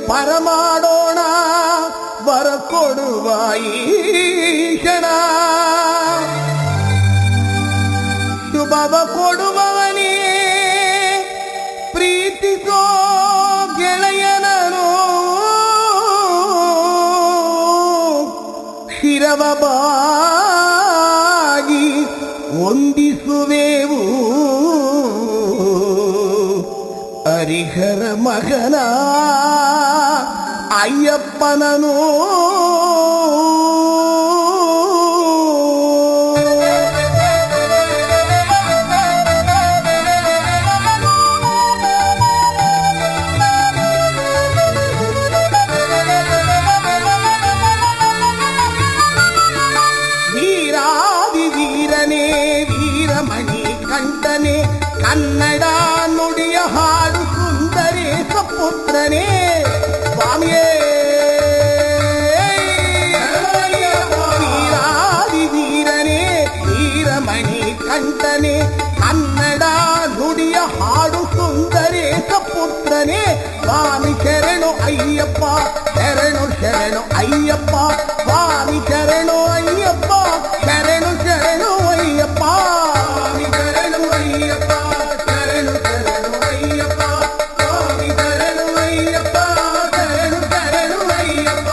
ಪರಮಾಡೋಣ ವರ ಕೊಡುವ ಈಶನ ಶುಭವ ಕೊಡುವವನೇ ಪ್ರೀತಿಸೋ ಗೆಳೆಯನನು ಶಿರವ ಬಾಗಿ ವಂದಿಸುವೆವು ಹರಿಹರ ಮಗನ ಅಯ್ಯಪ್ಪನನು ವೀರಾದಿವೀರನೇ ವೀರಮಣಿ ಕಂಠನೇ ಕನ್ನಡ ನುಡಿಯ ಹಾಡು ಸುಂದರೇಶ ಪುತ್ರನೇ ಸ್ವಾಮಿಯೇ ವೀರಾದಿವೀರನೇ ವೀರಮಣಿ ಕಂಠನೇ ಕನ್ನಡ ನುಡಿಯ ಹಾಡು ಸುಂದರೇಶ ಪುತ್ರನೇ ಸ್ವಾಮಿ ಶರಣು ಅಯ್ಯಪ್ಪ ಶರಣು ಶರಣು ಅಯ್ಯಪ್ಪ ಸ್ವಾಮಿ ಶರಣು ಅಯ್ಯಪ್ಪ ಶರಣು ಶರಣು ಅಯ್ಯಪ್ಪ ಸ್ವಾಮಿ ಶರಣು ಅಯ್ಯಪ್ಪ ಶರಣು ಶರಣು ಅಯ್ಯಪ್ಪ ಸ್ವಾಮಿ ಶರಣು ಅಯ್ಯಪ್ಪ ಶರಣು ಶರಣು ಅಯ್ಯಪ್ಪ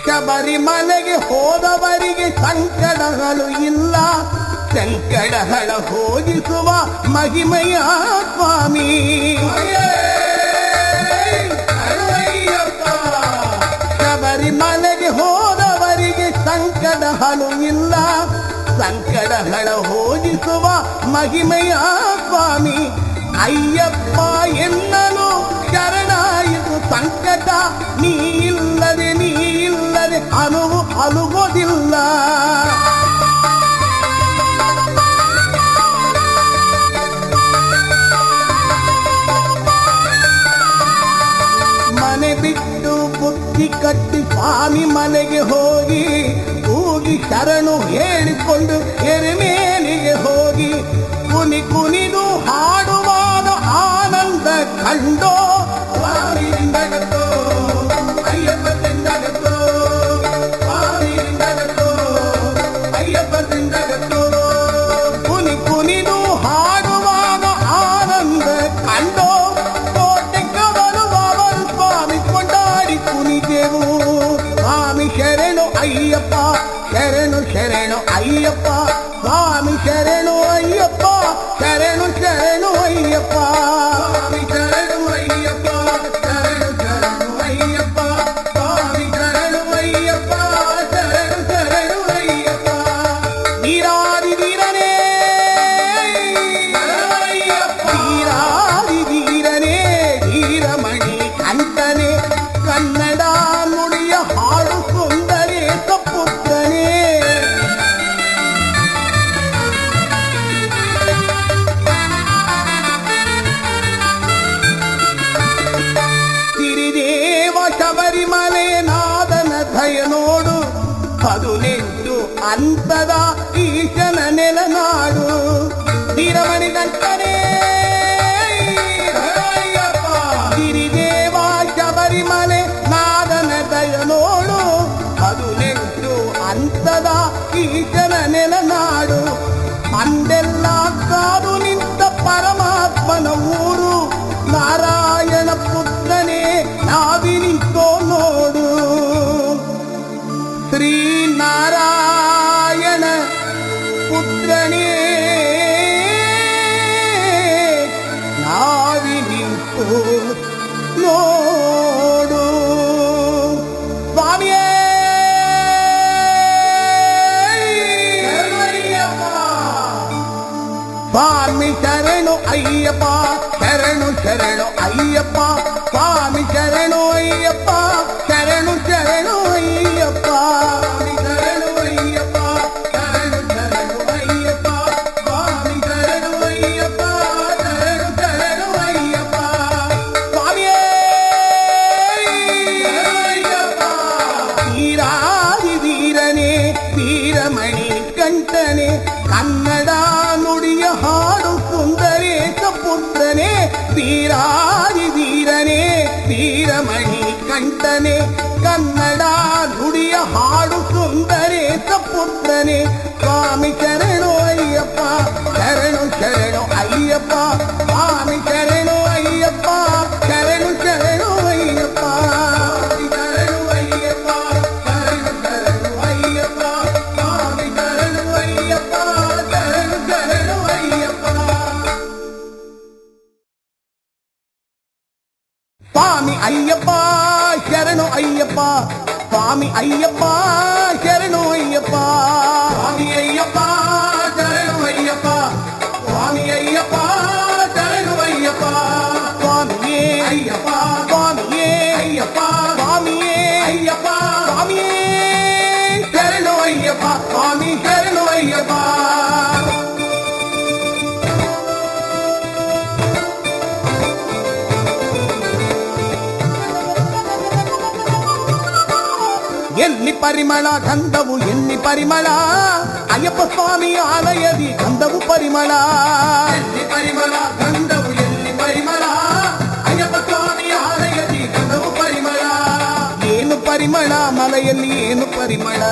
ಶಬರಿಮಲೆಗೆ ಹೋದವರಿಗೆ ಸಂಕಟಗಳು ಇಲ್ಲ ಸಂಕಟಗಳ ಹೋಗಿಸುವ ಮಹಿಮೆಯ ಸ್ವಾಮಿ ಶಬರಿಮಲೆಗೆ ಹೋದವರಿಗೆ ಸಂಕಟಗಳು ಇಲ್ಲ ಸಂಕಟಗಳ ಹೋಗಿಸುವ ಮಹಿಮೆಯ ಸ್ವಾಮಿ ಅಯ್ಯಪ್ಪ ಎನ್ನಲು ಶರಣಾಯಿತು ಸಂಕಟ ನೀ ಇಲ್ಲದೆ ಅನುಗೋದಿಲ್ಲ ಮನೆ ಬಿಟ್ಟು ಬುದ್ಧಿ ಕಟ್ಟಿ ಸ್ವಾಮಿ ಮನೆಗೆ ಹೋಗಿ ಕೂಗಿ ಶರಣು ಹೇಳಿಕೊಂಡು ಎರೆಮೇಲಿಗೆ ಹೋಗಿ ಕುಣಿದು ಹಾಡುವಾದ ಆನಂದ ಕಂಡೋ ಸ್ವಾಮಿ ದಿಂದಗತ್ತೋ ಅಯ್ಯಪ್ಪ ದಿಂದಗತ್ತೋ ಸ್ವಾಮಿ ದಿಂದಗತ್ತೋ ಅಯ್ಯಪ್ಪ ದಿಂದಗತ್ತೋ ಕುಣಿದು ಹಾಡುವಾಗ ಆನಂದ ಕಂಡೋ ಕೋಟೆ ಕವಲುವವರು ಸ್ವಾಮಿ ಕೊಂಡಾಡಿ ಕುಣಿದೆವು ಸ್ವಾಮಿ ಶರಣು ಅಯ್ಯಪ್ಪ ಶರಣು ಶರಣು ಅಯ್ಯಪ್ಪ ಸ್ವಾಮಿ ಶರಣು ಅಯ್ಯಪ್ಪ ಶರಣು ಶರಣು ಅಯ್ಯಪ್ಪ ಸ್ವಾಮಿ ಶರಣು ಅಯ್ಯಪ್ಪ ಶರಣು ಶರಣು ಅಯ್ಯಪ್ಪ ಸ್ವಾಮಿ ಶರಣು ಅಯ್ಯಪ್ಪ ಶರಣು ಶರಣು ಅಯ್ಯಪ್ಪ ವೀರಾದಿವೀರನೇ ವೀರಾದಿವೀರನೇ ವೀರಮಣಿ ಕಂಠನೇ ಕನ್ನಡ ನುಡಿಯ ಹಾಡು ಸುಂದರೇಶ ಪುತ್ರನೇ ಸಿರಿದೇವ ಶಬರಿಮಲೆ ನಾದನ ದಯ ನೋಡು 18 ಅಂತದ ಈಶನ ನೆಲನಾಡು ವೀರಮಣಿ ಕಂಠನೇ ಸಿರಿದೇವ ಶಬರಿಮಲೆ ನಾದನ ದಯ ನೋಡು 18 ಅಂತದ ಈಶನ ನೆಲನಾಡು ಅಂದೆಲ್ಲ ಕಾದು ನಿಂತ ಪರಮಾತ್ಮನ ಊರು ನಾರಾಯಣ ಪುತ್ರನೇ ನಾವಿ ನಿಂತೋ ನೋಡು ಶ್ರೀ ನಾರಾಯಣ ಪುತ್ರನೇ ನಾವಿ ನಿಂತು ನೋಡು ಸ್ವಾಮಿಯೇ ಸ್ವಾಮಿ ಶರಣು ಅಯ್ಯಪ್ಪ ಶರಣು ಶರಣು ಅಯ್ಯಪ್ಪ ಸ್ವಾಮಿ ಶರಣು ಅಯ್ಯಪ್ಪ ಶರಣು ಶರಣು ಅಯ್ಯಪ್ಪ ಸ್ವಾಮಿ ಶರಣು ಅಯ್ಯಪ್ಪ ಶರಣು ಶರಣು ಅಯ್ಯಪ್ಪ ಸ್ವಾಮಿ ಶರಣು ಅಯ್ಯಪ್ಪ ಶರಣು ಶರಣು ಅಯ್ಯಪ್ಪ ಸ್ವಾಮಿಯೇ ವೀರಾದಿವೀರನೇ ವೀರಮಣಿ ಕಂಠ ಕನ್ನಡ ನುಡಿಯ ಹಾಡು ಸುಂದರೇಶ ಪುತ್ರನೇ ವೀರಾದಿ ವೀರನೇ ವೀರಮಣಿ ಕಂಠನೆ ಕನ್ನಡ ನುಡಿಯ ಹಾಡು ಸುಂದರೇಶ ಪುತ್ರನೇ ಸ್ವಾಮಿ ಶರಣು ಅಯ್ಯಪ್ಪ ಶರಣು ಶರಣು ಅಯ್ಯಪ್ಪ ಸ್ವಾಮಿ ಶರಣು ಅಯ್ಯಪ್ಪ ಶರಣು ಶರಣು ಅಯ್ಯಪ್ಪ ಶರಣು ಅಯ್ಯಪ್ಪ ಶರಣು ಶರಣು ಅಯ್ಯಪ್ಪ ಸ್ವಾಮಿ ಶರಣು ಅಯ್ಯಪ್ಪ ಶರಣು ಶರಣು ಅಯ್ಯಪ್ಪ ಸ್ವಾಮಿ ಅಯ್ಯಪ್ಪ ಶರಣು ಅಯ್ಯಪ್ಪ ಸ್ವಾಮಿ ಅಯ್ಯಪ್ಪ ಶರಣು ಅಯ್ಯಪ್ಪ ಸ್ವಾಮಿ ಅಯ್ಯಪ್ಪ ಶರಣು ಅಯ್ಯಪ್ಪ ಸ್ವಾಮಿ ಅಯ್ಯಪ್ಪ ಶರಣು ಅಯ್ಯಪ್ಪ ಸ್ವಾಮಿಯೇ ಅಯ್ಯಪ್ಪ ಸ್ವಾಮಿಯೇ ಅಯ್ಯಪ್ಪ ಸ್ವಾಮಿಯೇ ಅಯ್ಯಪ್ಪ ಸ್ವಾಮಿಯೇ ಶರಣು ಅಯ್ಯಪ್ಪ ಸ್ವಾಮಿ ಶರಣು ಅಯ್ಯಪ್ಪ ಎಲ್ಲಿ ಪರಿಮಳ ಗಂಧವು ಎಲ್ಲಿ ಪರಿಮಳ ಅಯ್ಯಪ್ಪ ಸ್ವಾಮಿ ಆಲಯದಿ ಗಂಧವು ಪರಿಮಳ ಎಲ್ಲಿ ಪರಿಮಳ ಗಂಧವು ಎಲ್ಲಿ ಪರಿಮಳ ಅಯ್ಯಪ್ಪ ಸ್ವಾಮಿ ಆಲಯದಿ ಗಂಧವು ಪರಿಮಳ ಏನು ಪರಿಮಳ ಮಲೆಯಲ್ಲಿ ಏನು ಪರಿಮಳ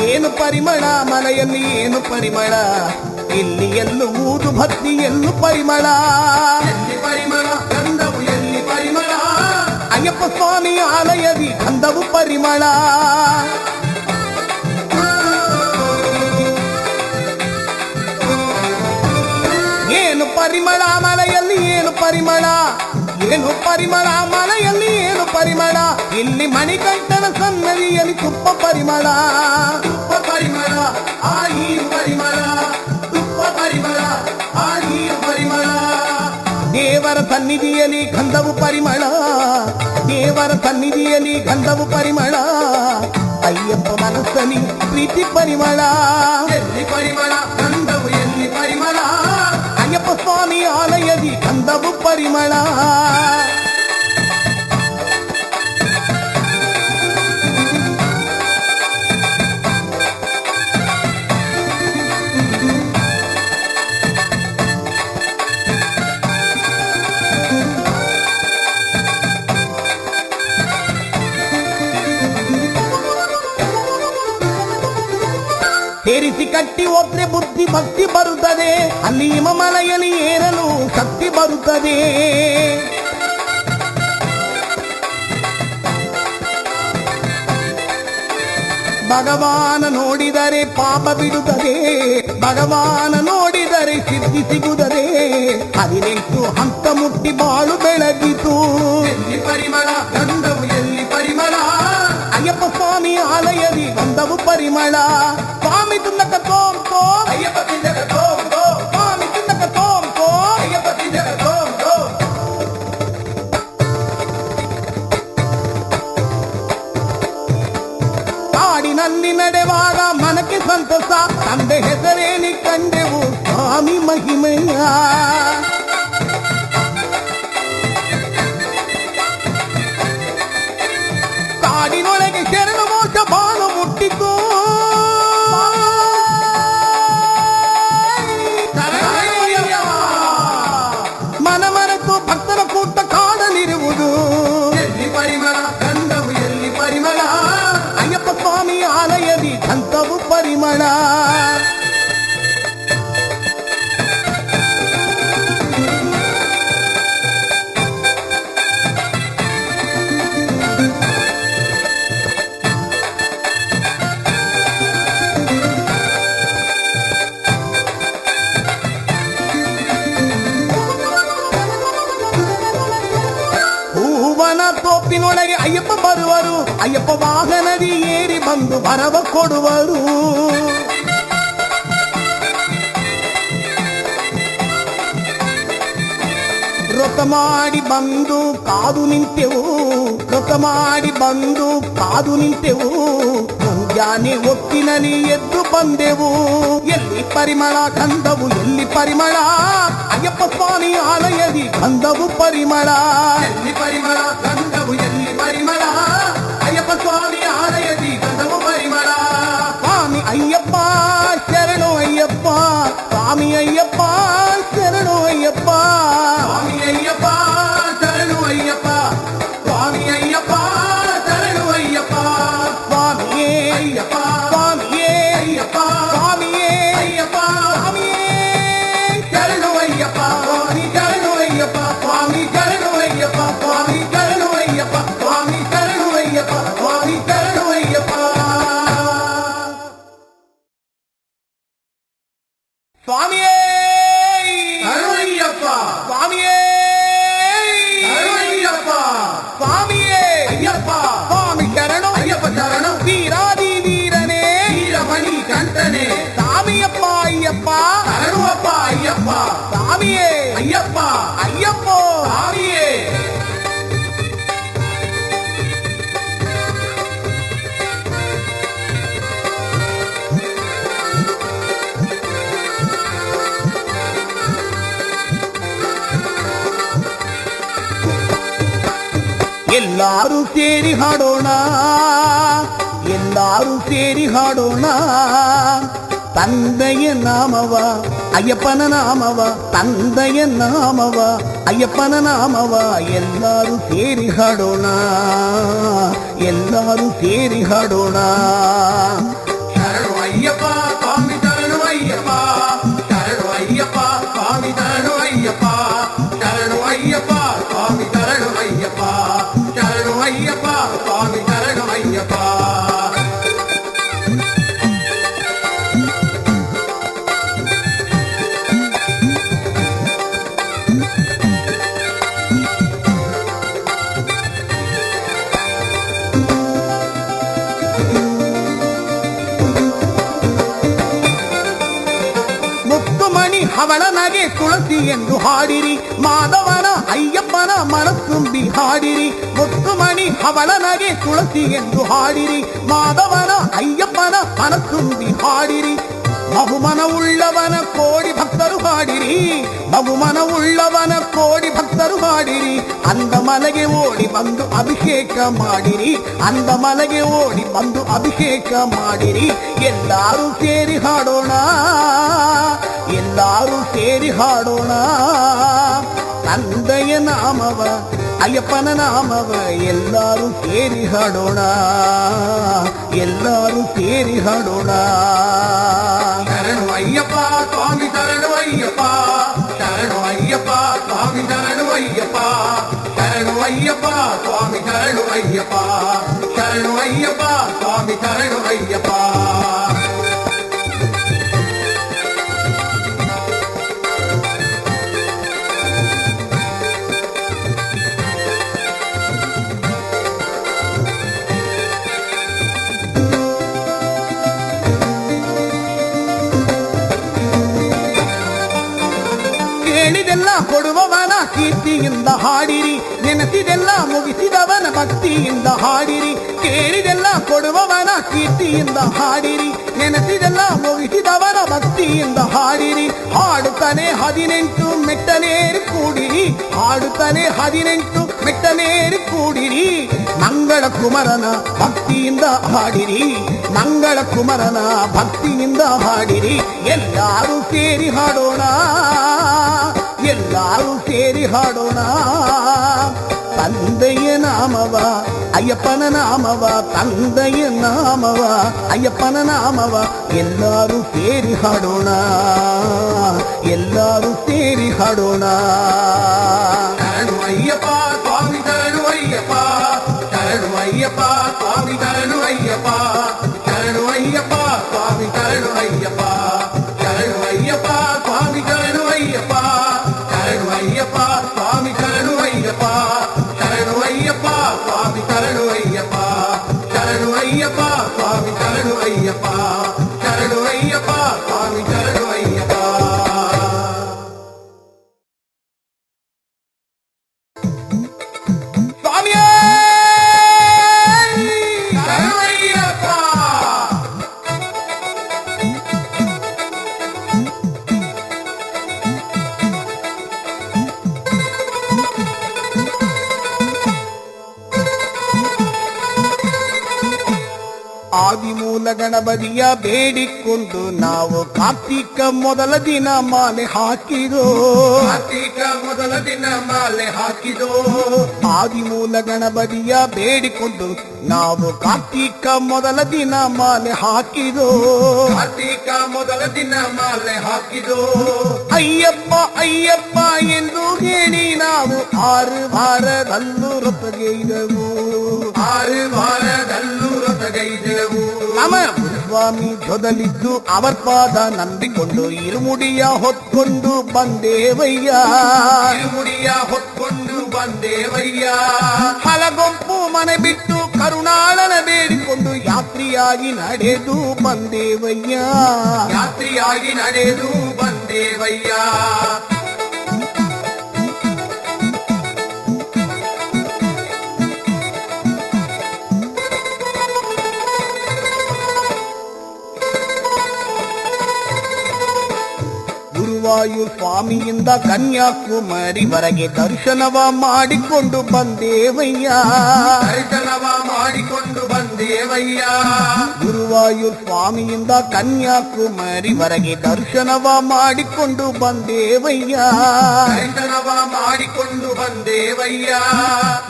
ಏನು ಪರಿಮಳ ಮಲೆಯಲ್ಲಿ ಏನು ಪರಿಮಳ ಇಲ್ಲಿ ಎಲ್ಲೂ ಊದು ಭಕ್ತಿ ಎಲ್ಲೂ ಪರಿಮಳ ಎಲ್ಲಿ ಪರಿಮಳ ಗಂಧವು ಎಲ್ಲಿ ಪರಿಮಳ ಅಯ್ಯಪ್ಪ ಸ್ವಾಮಿ ಆಲಯದಿ ಗಂಧವು ಪರಿಮಳ ಏನು ಪರಿಮಳ ಮಲೆಯಲ್ಲಿ ಏನು ಪರಿಮಳ ಏನು ಪರಿಮಳ ಮಲೆಯಲ್ಲಿ ಏನು ಪರಿಮಳ ಇಲ್ಲಿ ಮಣಿಕಂಠನ ಸನ್ನದಿಯಲ್ಲಿ ತುಪ್ಪ ಪರಿಮಳ ತುಪ್ಪ ಪರಿಮಳ ಆ ನೀರು ಪರಿಮಳ ತುಪ್ಪ ಪರಿಮಳ ಆ ನೀರು ಪರಿಮಳ ದೇವರ ಸನ್ನಿಧಿಯಲ್ಲಿ ಗಂಧವು ಪರಿಮಳ ದೇವರ ಸನ್ನಿಧಿಯಲ್ಲಿ ಗಂಧವು ಪರಿಮಳ ಅಯ್ಯಪ್ಪ ಮನಸ್ಸಲ್ಲಿ ಪ್ರೀತಿ ಪರಿಮಳ ಎಲ್ಲಿ ಪರಿಮಳ ಗಂಧವು ಎಲ್ಲಿ ಪರಿಮಳ ಅಯ್ಯಪ್ಪ ಸ್ವಾಮಿ ಆಲಯದಿ ಗಂಧವು ಪರಿಮಳ ಸೇರಿಸಿ ಕಟ್ಟಿ ಹೋದ್ರೆ ಬುದ್ಧಿ ಭಕ್ತಿ ಬರುತ್ತದೆ ಅಲ್ಲಿ ಹಿಮಮಲೆಯಲ್ಲಿ ಏರಲು ಶಕ್ತಿ ಬರುತ್ತದೆ ಭಗವಾನ ನೋಡಿದರೆ ಪಾಪ ಬಿಡುತ್ತದೆ ಭಗವಾನ ನೋಡಿದರೆ ಸಿದ್ಧಿ ಸಿಗುತ್ತದೆ 18 ಹಂತ ಮುಟ್ಟಿ ಬಾಳು ಬೆಳಗಿತು ಎಲ್ಲಿ ಪರಿಮಳ ಗಂಧವು ಎಲ್ಲಿ ಪರಿಮಳ ಅಯ್ಯಪ್ಪ ಸ್ವಾಮಿ ಆಲಯದಿ ಗಂಧವು ಪರಿಮಳ ಸ್ವಾಮಿ ತಿನ್ನಕ ತೋಂ ತೋಂ ಅಯ್ಯಪ್ಪ ತಿನ್ನಕ ತೋಂ ತೋಂ ಸ್ವಾಮಿ ತಿನ್ನಕ ತೋಂ ತೋಂ ಅಯ್ಯಪ್ಪ ತಿನ್ನಕ ತೋಂ ತೋಂ ಕಾಡಿನಲ್ಲಿ ನಡೆವಾಗ ಮನಕ್ಕೆ ಸಂತೋಷ ತಂದೆ ಹೆಸರೇನಿ ಕಂಡೆವು ಸ್ವಾಮಿ ಮಹಿಮೆಯ ಕಾಡಿನೊಳಗೆ ಶರಣ ಮೋಕ್ಷ ಬಾಳು ಮುಟ್ಟಿತು ಮನ ಮರೆತು ಭಕ್ತರ ಕೂಟ ಕಾಡಲಿರುವುದು ಎಲ್ಲಿ ಪರಿಮಳ ಗಂಧವು ಎಲ್ಲಿ ಪರಿಮಳ ಅಯ್ಯಪ್ಪ ಸ್ವಾಮಿ ಆಲಯದಿ ಗಂಧವು ಪರಿಮಳ ತೋಪಿನೊಳಗೆ ಅಯ್ಯಪ್ಪ ಬರುವರು ಅಯ್ಯಪ್ಪ ವಾಹನದಿ ಏರಿ ಬಂದು ವರವ ಕೊಡುವರು ವ್ರತ ಮಾಡಿ ಬಂದು ಕಾದು ನಿಂತೆವು ವ್ರತ ಮಾಡಿ ಬಂದು ಕಾದು ನಿಂತೆವು ಮುಂಜಾನೆ ಒಟ್ಟಿನಲ್ಲಿ ಎದ್ದು ಬಂದೆವು ಎಲ್ಲಿ ಪರಿಮಳ ಗಂಧವು ಎಲ್ಲಿ ಪರಿಮಳ ಅಯ್ಯಪ್ಪ ಸ್ವಾಮಿ ಆಲಯದಿ ಗಂಧವು ಪರಿಮಳ ಎಲ್ಲಿ ಪರಿಮಳ ಗಂಧವು ಎಲ್ಲಿ ಪರಿಮಳ ಅಯ್ಯಪ್ಪ ಸ್ವಾಮಿ ಆಲಯದಿ ಗಂಧವು ಪರಿಮಳ ಸ್ವಾಮಿ ಅಯ್ಯಪ್ಪ ಶರಣು ಅಯ್ಯಪ್ಪ சுவாமியே அருளையப்பா சுவாமியே அருளையப்பா சுவாமியே ஐயப்பா சுவாமி சரணம் ஐயப்ப சரணம் வீராதி வீரனே வீரமணி கண்டனே சாமியப்பா ஐயப்பா சரணப்பா ஐயப்பா சாமியே ஐயப்பா ஐயப்போ சாமியே ಎಲ್ಲಾರು ಸೇರಿ ಹಾಡೋಣ ಎಲ್ಲಾರು ಸೇರಿ ಹಾಡೋಣ ತಂದೆಯ ನಾಮವ ಅಯ್ಯಪ್ಪನ ನಾಮವ ತಂದೆಯ ನಾಮವ ಅಯ್ಯಪ್ಪನ ನಾಮವ ಎಲ್ಲಾರು ಸೇರಿ ಹಾಡೋಣ ಎಲ್ಲಾರು ಸೇರಿ ಹಾಡೋಣ ಶರಣು ಅಯ್ಯಪ್ಪ ಸ್ವಾಮಿ ಶರಣು ಅಯ್ಯಪ್ಪ ಶರಣು ಅಯ್ಯಪ್ಪ ಸ್ವಾಮಿ ಶರಣು ಅಯ್ಯಪ್ಪ ಶರಣು ಅಯ್ಯಪ್ಪ ಸ್ವಾಮಿ ಶರಣು ಅಯ್ಯಪ್ಪ ಶರಣು ಅಯ್ಯಪ್ಪ ಸ್ವಾಮಿ ಶರಣು ಅಯ್ಯಪ್ಪ ಮುತ್ತುಮಣಿ ಹವಳನಗೆ ತುಳಸಿ ಎಂದು ಹಾಡಿರಿ ಮಾಧವನ ಅಯ್ಯಪ್ಪನ ಮನಸ್ಸುಂಬಿ ಹಾಡಿರಿ ಮುತ್ತುಮಣಿ ಹವಳನಗೆ ತುಳಸಿ ಎಂದು ಹಾಡಿರಿ ಮಾಧವನ ಅಯ್ಯಪ್ಪನ ಮನಸ್ಸುಂಬಿ ಹಾಡಿರಿ ಬಹುಮನ ಉಳ್ಳವನ ಕೋಡಿ ಭಕ್ತರು ಹಾಡಿರಿ ಬಹುಮನ ಉಳ್ಳವನ ಕೋಡಿ ಭಕ್ತರು ಹಾಡಿರಿ ಅಂದ ಮಲೆಗೆ ಓಡಿ ಬಂದು ಅಭಿಷೇಕ ಮಾಡಿರಿ ಅಂದ ಮಲೆಗೆ ಓಡಿ ಬಂದು ಅಭಿಷೇಕ ಮಾಡಿರಿ ಎಲ್ಲರೂ ಸೇರಿ ಹಾಡೋಣ ಎಲ್ಲರೂ ಸೇರಿ ಹಾಡೋಣ ತಂದೆಯ ನಾಮವ ಅಯ್ಯಪ್ಪನ ನಾಮವ ಎಲ್ಲರೂ ಸೇರಿ ಹಾಡೋಣ ಎಲ್ಲರೂ ಸೇರಿ ಹಾಡೋಣ ಶರಣು ಅಯ್ಯಪ್ಪ ಸ್ವಾಮಿ ಶರಣು ಅಯ್ಯಪ್ಪ ಶರಣು ಅಯ್ಯಪ್ಪ ಸ್ವಾಮಿ ಶರಣು ಅಯ್ಯಪ್ಪ ಶರಣು ಅಯ್ಯಪ್ಪ ಸ್ವಾಮಿ ಶರಣು ಅಯ್ಯಪ್ಪ ಶರಣು ಅಯ್ಯಪ್ಪ ಸ್ವಾಮಿ ಶರಣು ಅಯ್ಯಪ್ಪ ಕೇಳಿದೆಲ್ಲ ಕೊಡುವವನ ಕೀರ್ತಿಯಿಂದ ಹಾಡಿರಿ ನೆನೆಸಿದೆಲ್ಲ ಮುಗಿಸಿದವನ ಭಕ್ತಿಯಿಂದ ಹಾಡಿರಿ ಕೇಳಿದೆಲ್ಲ ಕೊಡುವವನ ಕೀರ್ತಿಯಿಂದ ಹಾಡಿರಿ ನೆನೆಸಿದೆಲ್ಲ ಮುಗಿಸಿದವನ ಭಕ್ತಿಯಿಂದ ಹಾಡಿರಿ ಹಾಡುತ್ತಾನೆ 18 ಮೆಟ್ಟಲೇರಿ ಕೂಡಿರಿ ಹಾಡುತ್ತಾನೆ 18 ಮೆಟ್ಟಲೇರಿ ಕೂಡಿರಿ ಮಂಗಳ ಕುಮರನ ಭಕ್ತಿಯಿಂದ ಹಾಡಿರಿ ಮಂಗಳ ಕುಮರನ ಭಕ್ತಿಯಿಂದ ಹಾಡಿರಿ ಎಲ್ಲರೂ ಸೇರಿ ಹಾಡೋಣ ಎಲ್ಲರೂ ಸೇರಿ ಹಾಡೋಣ ತಂದೆಯ ನಾಮವ ಅಯ್ಯಪ್ಪನ ನಾಮವ ತಂದೆಯ ನಾಮವ ಅಯ್ಯಪ್ಪನ ನಾಮವ ಎಲ್ಲರೂ ಸೇರಿ ಹಾಡೋಣ ಎಲ್ಲರೂ ಸೇರಿ ಹಾಡೋಣ ಶರಣು ಅಯ್ಯಪ್ಪ ಸ್ವಾಮಿ ಶರಣು ಅಯ್ಯಪ್ಪ ಶರಣು ಅಯ್ಯಪ್ಪ ಸ್ವಾಮಿ ಶರಣು ಅಯ್ಯಪ್ಪ ಶರಣು ಅಯ್ಯಪ್ಪ ಸ್ವಾಮಿ ಶರಣು ಅಯ್ಯಪ್ಪ ಶರಣು ಅಯ್ಯಪ್ಪ ಸ್ವಾಮಿ ಶರಣು ಅಯ್ಯಪ್ಪ ಶರಣು ಅಯ್ಯಪ್ಪ ಸ್ವಾಮಿ ಶರಣು ಅಯ್ಯಪ್ಪ ಶರಣು ಅಯ್ಯಪ್ಪ ಸ್ವಾಮಿ ಶರಣು ಅಯ್ಯಪ್ಪ ಶರಣು ಅಯ್ಯಪ್ಪ ಸ್ವಾಮಿ ಶರಣು ಅಯ್ಯಪ್ಪ ಶರಣು ಅಯ್ಯಪ್ಪ ಸ್ವಾಮಿ ಶರಣು ಅಯ್ಯಪ್ಪ ಸ್ವಾಮಿಯೇ ಶರಣಯ್ಯಪ್ಪ ಆದಿಮೂಲ ಗಣಪತಿಯ ಬೇಡಿಕೊಂಡು ನಾವು ಕಾರ್ತಿಕ ಮೊದಲ ದಿನ ಮಾಲೆ ಹಾಕಿದೋ ಕಾರ್ತಿಕ ಮೊದಲ ದಿನ ಮಾಲೆ ಹಾಕಿದೋ ಆದಿಮೂಲ ಗಣಪತಿಯ ಬೇಡಿಕೊಂಡು ನಾವು ಕಾರ್ತಿಕ ಮೊದಲ ದಿನ ಮಾಲೆ ಹಾಕಿದೋ ಕಾರ್ತಿಕ ಮೊದಲ ದಿನ ಮಾಲೆ ಹಾಕಿದೋ ಅಯ್ಯಪ್ಪ ಅಯ್ಯಪ್ಪ ಎಂದು ಹೇಳಿ ನಾವು 6 ವಾರದಲ್ಲೂ ರೊಪ್ಪಗೈದವು 6 ವಾರದಲ್ಲೂ ರಥಗೈದೆವು ನಮ್ಮ ಸ್ವಾಮಿ ಜೊದಲಿದ್ದು ಅವರ ಪಾದ ನಂಬಿಕೊಂಡು ಇರುಮುಡಿಯ ಹೊತ್ಕೊಂಡು ಬಂದೇವಯ್ಯ. ಇರುಮುಡಿಯ ಹೊತ್ಕೊಂಡು ಬಂದೇವಯ್ಯ. ಹಲಗೊಂಪು ಮನೆ ಬಿಟ್ಟು ಕರುಣಾಳನ ಬೇಡಿಕೊಂಡು ಯಾತ್ರಿಯಾಗಿ ನಡೆದು ಬಂದೇವಯ್ಯ. ಯಾತ್ರಿಯಾಗಿ ನಡೆದು ಬಂದೇವಯ್ಯ. ಗುರುವಾಯು ಸ್ವಾಮಿಯಿಂದ ಕನ್ಯಾಕುಮಾರಿವರೆಗೆ ದರ್ಶನವ ಮಾಡಿಕೊಂಡು ಬಂದೇವಯ್ಯ. ದರ್ಶನವ ಮಾಡಿಕೊಂಡು ಬಂದೇವಯ್ಯ. ಗುರುವಾಯು ಸ್ವಾಮಿಯಿಂದ ಕನ್ಯಾಕುಮಾರಿವರೆಗೆ ದರ್ಶನವ ಮಾಡಿಕೊಂಡು ಬಂದೇವಯ್ಯ. ದರ್ಶನವ ಮಾಡಿಕೊಂಡು ಬಂದೇವಯ್ಯ.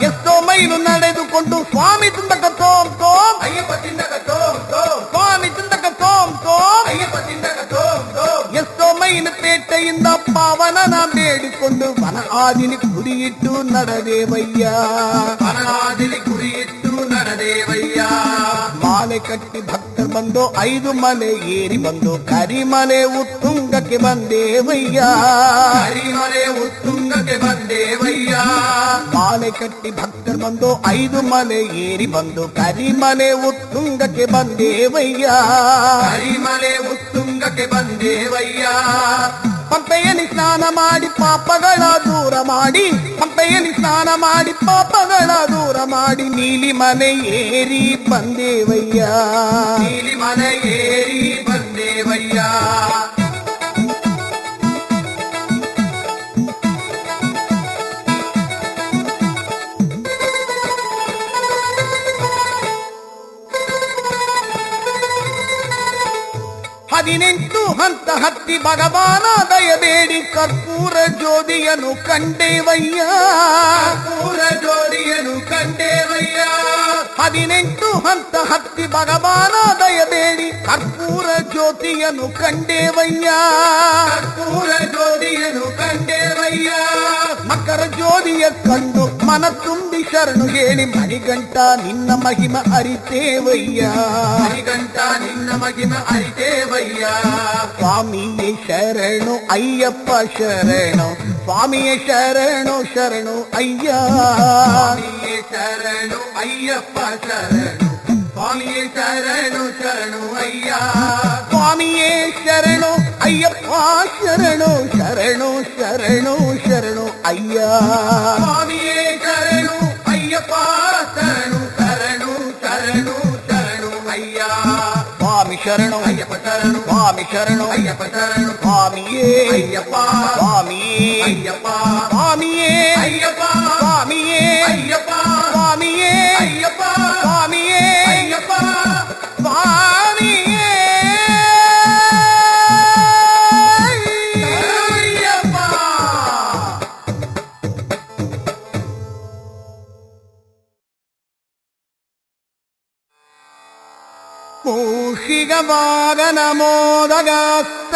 ಎಷ್ಟೋ ಮೈಲು ನಡೆದುಕೊಂಡು ಸ್ವಾಮಿ ತಿಂದಕ ತೋಂ ತೋಂ ಅಯ್ಯಪ್ಪ ತಿಂದಕ ತೋಂ ತೋಂ. ಸ್ವಾಮಿ ತಿಂದಕ ತೋಂ ತೋಂ ಅಯ್ಯಪ್ಪ ತಿಂದಕ ತೋಂ ತೋಂ. ಎಷ್ಟೋ ಮೈಲು ಪೇಟೆಯಿಂದ ಪಾವನನ ಬೇಡಿಕೊಂಡು ವನ ಆದಿಲಿ ಗುರಿಯಿಟ್ಟು ನಡೆದೇವಯ್ಯ. ವನವಾದಿಲಿ ಗುರಿಯಿಟ್ಟು ನಡೆದೇವಯ್ಯ. ಮಾಲೆ ಕಟ್ಟಿ ಭಕ್ತರು ಬಂದು 5 ಮಲೆ ಏರಿ ಬಂದು ಕರಿಮಲೆ ಉತ್ತುಂಗಕ್ಕೆ ಬಂದೇವಯ್ಯ. ಹರಿಮಲೆ ಉತ್ತುಂಗಕ್ಕೆ ಬಂದೇವಯ್ಯ. ಮಾಲೆ ಕಟ್ಟಿ ಭಕ್ತರು ಬಂದು 5 ಮಲೆ ಏರಿ ಬಂದು ಕರಿಮಲೆ ಉತ್ತುಂಗಕ್ಕೆ ಬಂದೇವಯ್ಯ. ಹರಿಮಲೆ ಉತ್ತುಂಗಕ್ಕೆ ಬಂದೇವಯ್ಯ. ಪಂಪೆಯಲ್ಲಿ ಸ್ನಾನ ಮಾಡಿ ಪಾಪಗಳ ದೂರ ಮಾಡಿ, ಪಂಪೆಯಲ್ಲಿ ಸ್ನಾನ ಮಾಡಿ ಪಾಪಗಳ ದೂರ ಮಾಡಿ ನೀಲಿ ಮಲೆ ಏರಿ ಬಂದೇವಯ್ಯ. ನೀಲಿ ಮಲೆ ಏರಿ ಬಂದೇವಯ್ಯ. ಹದಿನೆಂಟು ಹಂತ ಹತ್ತಿ ಭಗವಾನ ದಯಬೇಡಿ ಕರ್ಪೂರ ಜ್ಯೋತಿಯನ್ನು ಕಂಡೇವಯ್ಯ. ಪೂರ ಜೋಡಿಯನು ಕಂಡೇವಯ್ಯ. 18 ಹಂತ ಹತ್ತಿ ಭಗವಾನ ದಯಬೇಡಿ ಕರ್ಪೂರ ಜ್ಯೋತಿಯನ್ನು ಕಂಡೇವಯ್ಯ. ಪೂರ ಜೋಡಿಯನು ಕಂಡೇವಯ್ಯ. ಮಕರ ಜ್ಯೋತಿಯ ಕಂಡು ಮನ ತುಂಬಿ ಶರಣು ಹೇಳಿ ಮಣಿಗಂಟ ನಿನ್ನ ಮಹಿಮ ಅರಿತೇವಯ್ಯ. ಹರಿಗಂಟ ನಿನ್ನ ಮಗಿನ ಅರಿತೇವಯ್ಯ. ಸ್ವಾಮಿಯೇ ಶರಣು ಅಯ್ಯಪ್ಪ ಶರಣು, ಸ್ವಾಮಿಯೇ ಶರಣು ಶರಣು ಅಯ್ಯ. ಸ್ವಾಮಿಯೇ ಶರಣು ಅಯ್ಯಪ್ಪ ಶರಣು. ಸ್ವಾಮಿಯೇ ಶರಣು ಶರಣು ಅಯ್ಯ. ಸ್ವಾಮಿಯೇ ಶರಣು ಅಯ್ಯಪ್ಪ ಶರಣು ಶರಣು ಶರಣು ಶರಣು ಅಯ್ಯ. ಸ್ವಾಮಿಯೇ ಶರಣು ಅಯ್ಯಪ್ಪ ಶರಣು ಶರಣು ಶರಣು ಶರಣು ಅಯ್ಯ. ಸ್ವಾಮಿ ಶರಣು ಅಯ್ಯಪ್ಪ ಶರಣು. ಸ್ವಾಮಿ ಶರಣು ಅಯ್ಯಪ್ಪ ಶರಣು. ಸ್ವಾಮಿಯೇ ಅಯ್ಯಪ್ಪ. ಸ್ವಾಮಿಯೇ ಅಯ್ಯಪ್ಪ. ಸ್ವಾಮಿಯೇ ಅಯ್ಯಪ್ಪ. ಸ್ವಾಮಿಯೇ ಅಯ್ಯಪ್ಪ. ಸ್ವಾಮಿಯೇ ಅಯ್ಯಪ್ಪ. ಸ್ವಾಮಿಯೇ ಅಯ್ಯಪ್ಪ. ಸ್ವಾಮಿಯೇ ಅಯ್ಯಪ್ಪ. ಮೂಷಿಕ ವಾಗನ ಮೋದಗಾಸ್ತ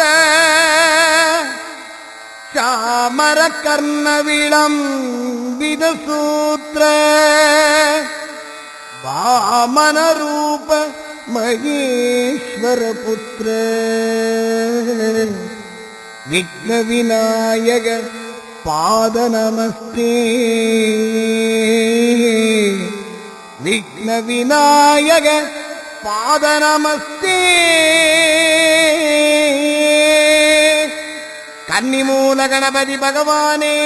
ಚಾಮರ ಕರ್ಣ ವಿಳಂಬಿದ ಸೂತ್ರ ವಾಮನ ರೂಪ ಮಹೇಶ್ವರ ಪುತ್ರ ವಿಘ್ನ ವಿನಾಯಕ ಪಾದ ನಮಸ್ತೆ. ವಿಘ್ನ ವಿನಾಯಕ ಪಾದ ನಮಸ್ತೆ. ಕನ್ನಿಮೂಲ ಗಣಪತಿ ಭಗವಾನೇ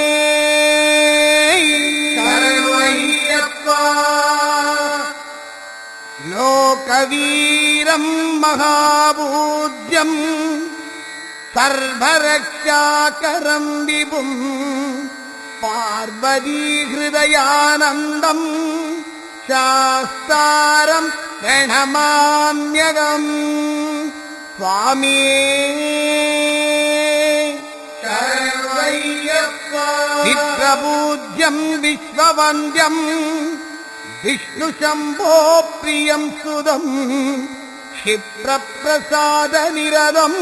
ಶರಣು ಅಯ್ಯಪ್ಪ. ಲೋಕವೀರಂ ಮಹಾಪೂಜ್ಯಂ ಸರ್ವರಕ್ಷಾಕರಂ ವಿಭುಂ ಪಾರ್ವತೀ ಹೃದಯಾನಂದಂ ಶಾಸ್ತಾರಂ ಪ್ರಣಮಾಮ್ಯಗಂ. ಸ್ವಾಮಿಯೇ ಶರಣು ಅಯ್ಯಪ್ಪ. ಚಿತ್ರಪೂಜ್ಯಂ ವಿಶ್ವವಂದ್ಯಂ ವಿಷ್ಣು ಶಂಭೋ ಪ್ರಿಯಂ ಸುದಂ ಕ್ಷಿಪ್ರಪ್ರಸಾದ ನಿರದಂ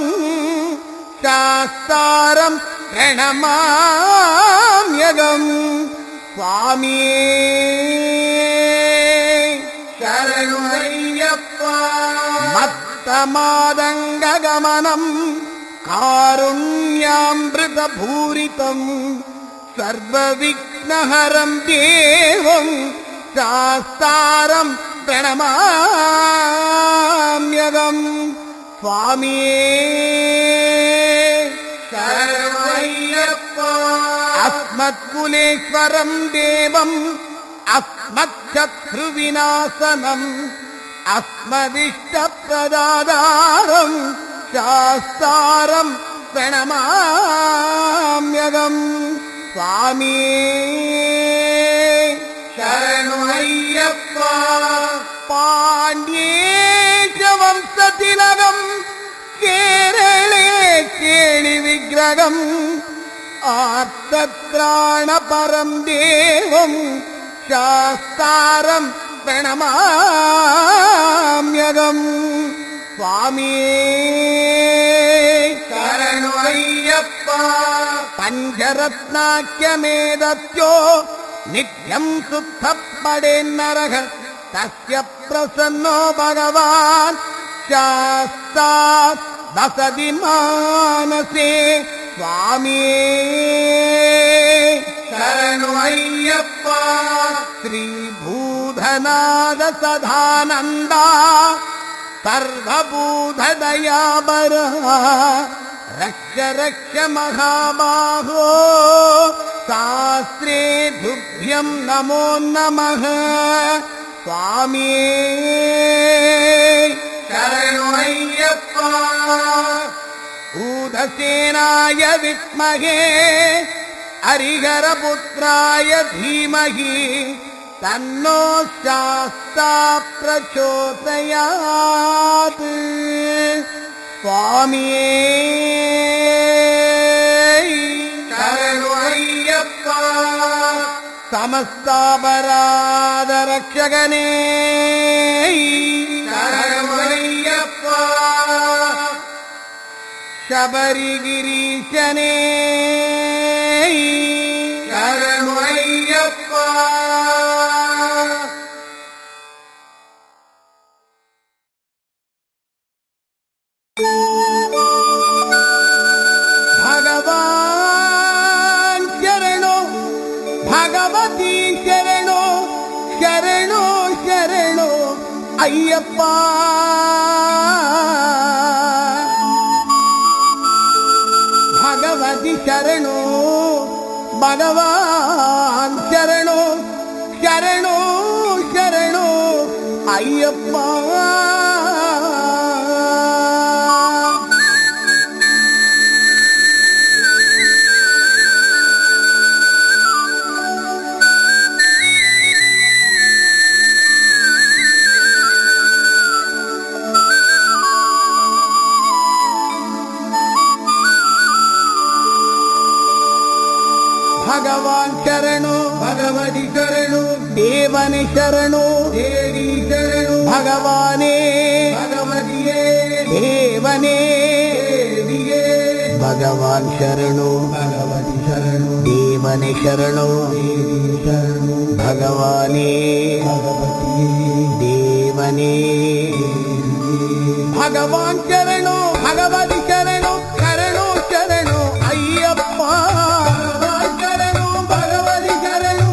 ಶಾಸ್ತಾರಂ ಪ್ರಣಮಾಮ್ಯಗಂ. ಸ್ವಾಮಿಯೇ ಶರಣು ಅಯ್ಯಪ್ಪ. ಮತ್ತ பிரமாதங்ககமனம் காருண்யாமிருதபூரிதம் சர்வவிக்னஹரம் தேவம் சாஸ்தாரம் பிரணமாம்யகம். சுவாமியே சரணமையப்பா. அஸ்மத்குலேஸ்வரம் தேவம் அஸ்மத்சத்ருவிநாசனம் அஸ்மதிஷ்டப்ரதாதாரம் சாஸ்தாரம் பிரணமாம்யகம். சுவாமியே சரணமையப்பா. பாண்டியேஷ வம்சதிலகம் கேரளே கேளி விக்கிரகம் ஆர்த்தத்ராண பரம் தேவம் சாஸ்தாரம் பிரணமாம்யகம். சுவாமியே சரணமையப்பா. பஞ்சரத்னாக்கியமேதத்யோ நித்யம் சுத்தப்படேன்னரக தஸ்ய பிரசன்னோ பகவான் சாஸ்தா வசதி மானசே. சுவாமியே சரணமையப்பா. ஸ்ரீபூதநாத சதானந்தா சர்வபூததயாபர ரக்ஷ ரக்ஷ மகாபாஹோ சாஸ்திரே துப்யம் நமோ நமः. சுவாமியே சரணமையப்பா. பூதசேனாய வித்மகே ஹரிஹரபுத்ராய தீமஹி தன்னோ சாஸ்தா பிரச்சோதயாத். சுவாமியே சரணமையப்பா. சமஸ்தாபராத ரக்ஷகனே சரணமையப்பா. சபரிகிரீசனே சரணமையப்பா. भगवान शरणो भगवती शरणो शरणो शरणो अय्यप्पा. भगवती शरणो भगवान शरणो शरणो शरणो अय्यप्पा. भगवान शरणो भगवती शरणो देवने शरणो देवी शरणो भगवाने भगवतीये देवने देविये भगवान शरणो भगवती शरणो देवने शरणो देवी शरणो भगवाने भगवतीये देवने भगवान शरणो भगवती शरणो शरणो शरणो अय्यप्पा. भगवान शरणो शरणो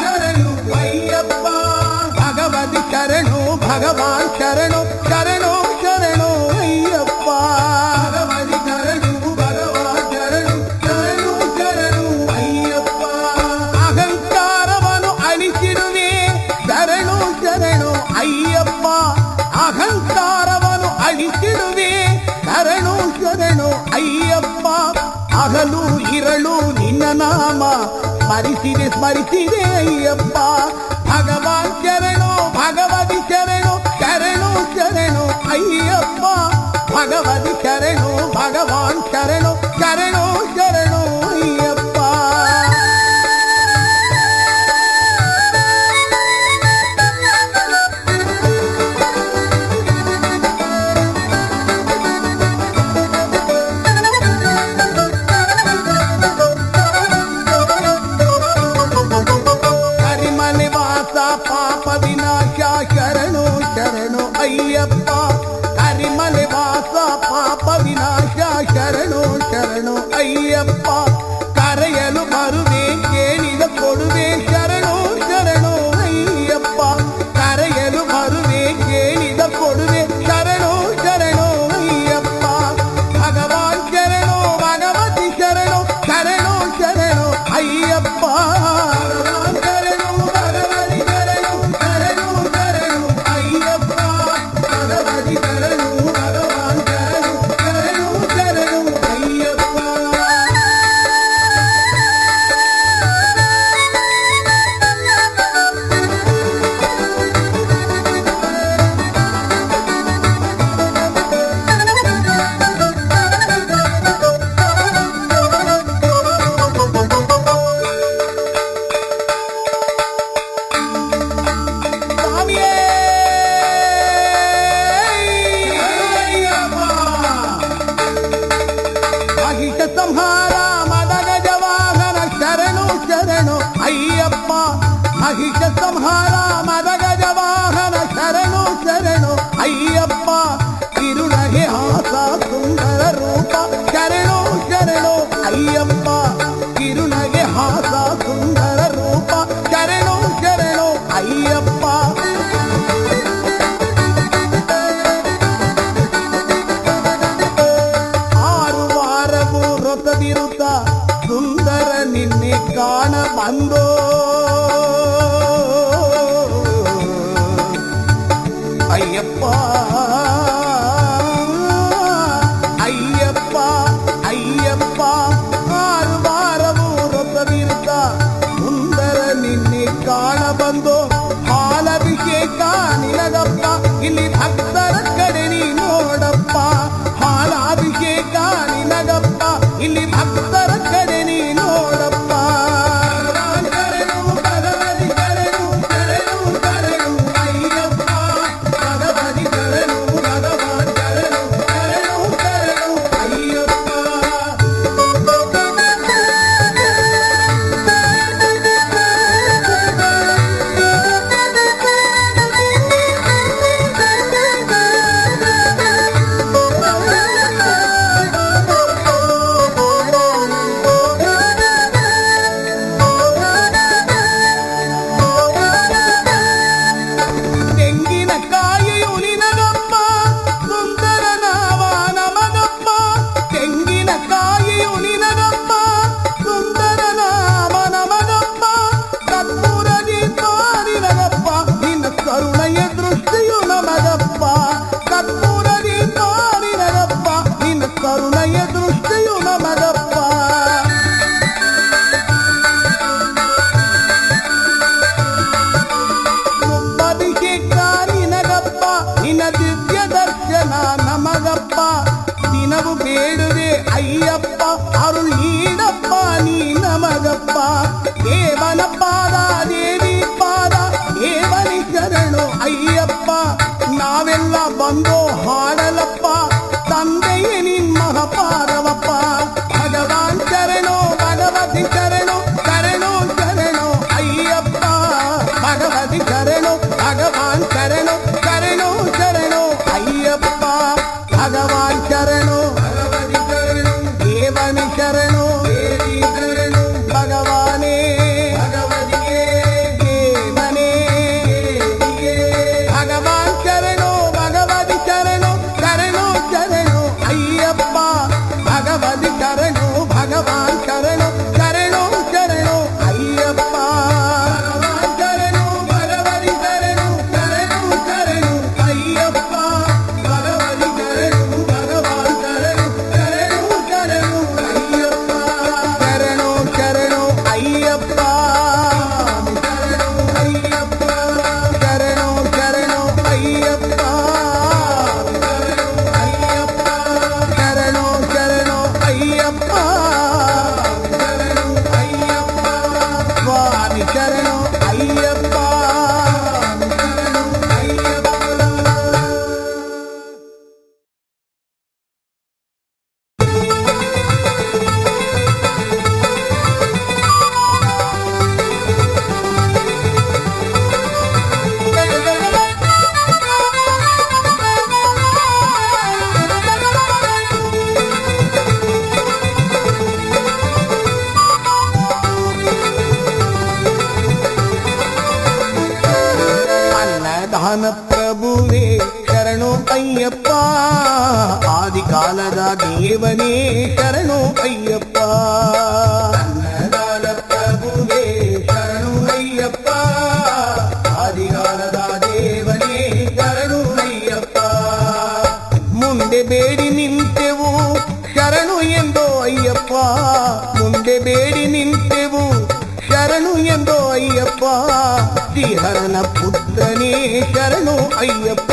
शरणो अय्यप्पा. भगवती शरणो भगवान शरणो शरणो शरणो अय्यप्पा. अहंकारवनु अळिसिरुवे शरणो शरणो अय्यप्पा. अहंकारवनु अळिसिरुवे शरणो शरणो अय्यप्पा. अगलु इरಳು ನಿನ್ನ ನಾಮ ಸ್ಮರಿಸಿದೆ ಸ್ಮರಿಸಿದೆ ಅಯ್ಯಪ್ಪ. भगवान शरणो भगवती शरणो शरणो शरणो अय्यप्प. भगवती शरणो भगवान शरणो शरणो शरणो अय्यप्प. पाप विनाशा शरणो शरणो अय्यप्पा. ಅಯ್ಯಪ್ಪ ಕರೆಯಲು ಬರುವೆ ಕೇಳಿದ ಕೊಡುವೆ ಶರಣೋ ಶರಣೋ ಅಯ್ಯಪ್ಪ ಕರೆಯಲು ಬರುವೆ ಕೇಳಿದ ಕೊಡುವೆ ಶರಣೋ ಶರಣೋ ಅಯ್ಯಪ್ಪ ಭಗವಾನ್ ಶರಣೋ ಭಗವತಿ ಶರಣೋ ಶರಣೋ ಶರಣೋ ಅಯ್ಯಪ್ಪ ಭಗವಾನ್ ಶರಣೋ ಭಗವತಿ ಶರಣೋ ಶರಣೋ ಶರಣೋ ಅಯ್ಯಪ್ಪ ಭಗವತಿ ಶರಣೋ ಭಗವಾನ್ ಶರಣೋ ಶರಣೋ ಶರಣೋ ಅಯ್ಯಪ್ಪ ಸ್ವಾಮಿಯೇ ಮಹಿಷ ಸಂಹಾರ ಮದಗಜ ವಾಹನ ಶರಣು ಶರಣು ಅಯ್ಯಪ್ಪ ಮಹಿಷ ಸಂಹಾರ ಮದಗಜ ವಾಹನ ಶರಣು ಶರಣು ಅಯ್ಯಪ್ಪ ತಿರುಳಗೆ ಹಾಸ ಸುಂದರ ರೂಪ ಶರಣು ಶರಣು ಅಯ್ಯಪ್ಪ ತಿರುಳಗೆ ಹಾಸ ಸುಂದರ ರೂಪ ಶರಣು ಶರಣು ಅಯ್ಯಪ್ಪ ಆರು ವಾರವೂ ರೊಸದಿರುತ್ತ ಸುಂದರ ನಿನ್ನೆ ಕಾಣ ಬಂದೋ ಅಯ್ಯಪ್ಪ ಅಯ್ಯಪ್ಪ ಅಯ್ಯಪ್ಪ ಆರು ವಾರವೂ ರೊಸದಿರುತ್ತ ಸುಂದರ ನಿನ್ನೆ ಕಾಣ ಬಂದೋ ಹಾಲಭಿಷೇಕ ನಿನಗಪ್ಪ ಇಲ್ಲಿ ಭಕ್ತರ ಕಡೆ ನೀ ನೋಡಪ್ಪ ಹಾಲಾಭಿಷೇಕ ನಿನಗಪ್ಪ ಇಲ್ಲಿ ಭಕ್ತರ ಕಡೆ ನೀ ನೋಡಪ್ಪ ಶರಣು ಭಗವತಿ ಶರಣು ಶರಣು ಶರಣು ಅಯ್ಯಪ್ಪ ಭಗವತಿ ಶರಣು ಭಗವಾನ್ ಶರಣು ಶರಣು ಶರಣು ಅಯ್ಯಪ್ಪ ತೆಂಗಿನಕಾಯಿಯು ನಿನಗಪ್ಪ ಸುಂದರ ನಾವ ನಮಗಪ್ಪ ತೆಂಗಿನಕಾಯಿಯು ನಿನಗಪ್ಪ ಸುಂದರ ನಾಮ ನಮಗಪ್ಪ ಕರ್ಪೂರ ದೀಪ ನಿನಗಪ್ಪ ನಿನ್ನ ಕರುಣೆಯ ದೃಷ್ಟಿಯು ನಮಗಪ್ಪ ಕರ್ಪೂರ ದೀಪ ನಿನಗಪ್ಪ ನಿನ್ನ ಕರುಣೆಯ ದೃಷ್ಟಿಯು ನಮಗಪ್ಪ ಅಭಿಷೇಕ ನಿನಗಪ್ಪ ನಿನ್ನ ದಿವ್ಯ ದರ್ಶನ ನಮಗಪ್ಪ ದಿನವು ಬೇಡುವೆ ಅಯ್ಯಪ್ಪ ಅರುಳ್ ನೀಡಪ್ಪ ನೀ ನಮಗಪ್ಪ ದೇವನ ಪಾದ ದೇವಿ ಪಾದ ದೇವನಿ ಶರಣು ಅಯ್ಯಪ್ಪ ನಾವೆಲ್ಲ ಬಂದು ಹಾಡಲಪ್ಪ ತಂದೆಯೇ ನಿಮ್ಮ ಪಾದವಪ್ಪ ಭಗವಾನ್ ಶರಣೋ ಭಗವತಿ ಶರಣೋ ಶರಣೋ ಶರಣೋ ಅಯ್ಯಪ್ಪ ಭಗವತಿ ಶರಣೋ ಭಗವಾನ್ ಶರಣೋ ಶರಣೋ ಶರಣೋ ಅಯ್ಯಪ್ಪ ಭಗವಾನ್ ಶರಣೋ ಭಗವತಿ ಶರಣೋ ದೇವನಿ ಶರಣೋ ದೇವಿ ಶರಣೋ ಭಗವಾನೇ ಭಗವತಿಯೇ ದೇವನೇ ದೇವಿಯೇ ಭಗವಾನ್ ಶರಣೋ ಭಗವತಿ ಶರಣೋ ಶರಣೋ ಅನ್ನದಾನ ಪ್ರಭುವೇ ಶರಣು ಅಯ್ಯಪ್ಪ, ಆದಿಕಾಲದ ದೇವನೇ ಶರಣು ಅಯ್ಯಪ್ಪ. ಅನ್ನದಾನ ಪ್ರಭುವೇ ಶರಣು ಅಯ್ಯಪ್ಪ, ಆದಿಕಾಲದ ದೇವನೇ ಶರಣು ಅಯ್ಯಪ್ಪ. ಮುಂದೆ ಬೇಡಿ ನಿಂತೆವು ಶರಣು ಎಂದೋ ಅಯ್ಯಪ್ಪ, ಮುಂದೆ ಬೇಡಿ ನಿಂತೆವು ಶರಣು ಎಂದೋ ಅಯ್ಯಪ್ಪ. ಶ್ರೀಹರನ ಪುತ್ರನೇ ಶರಣು ಅಯ್ಯಪ್ಪ,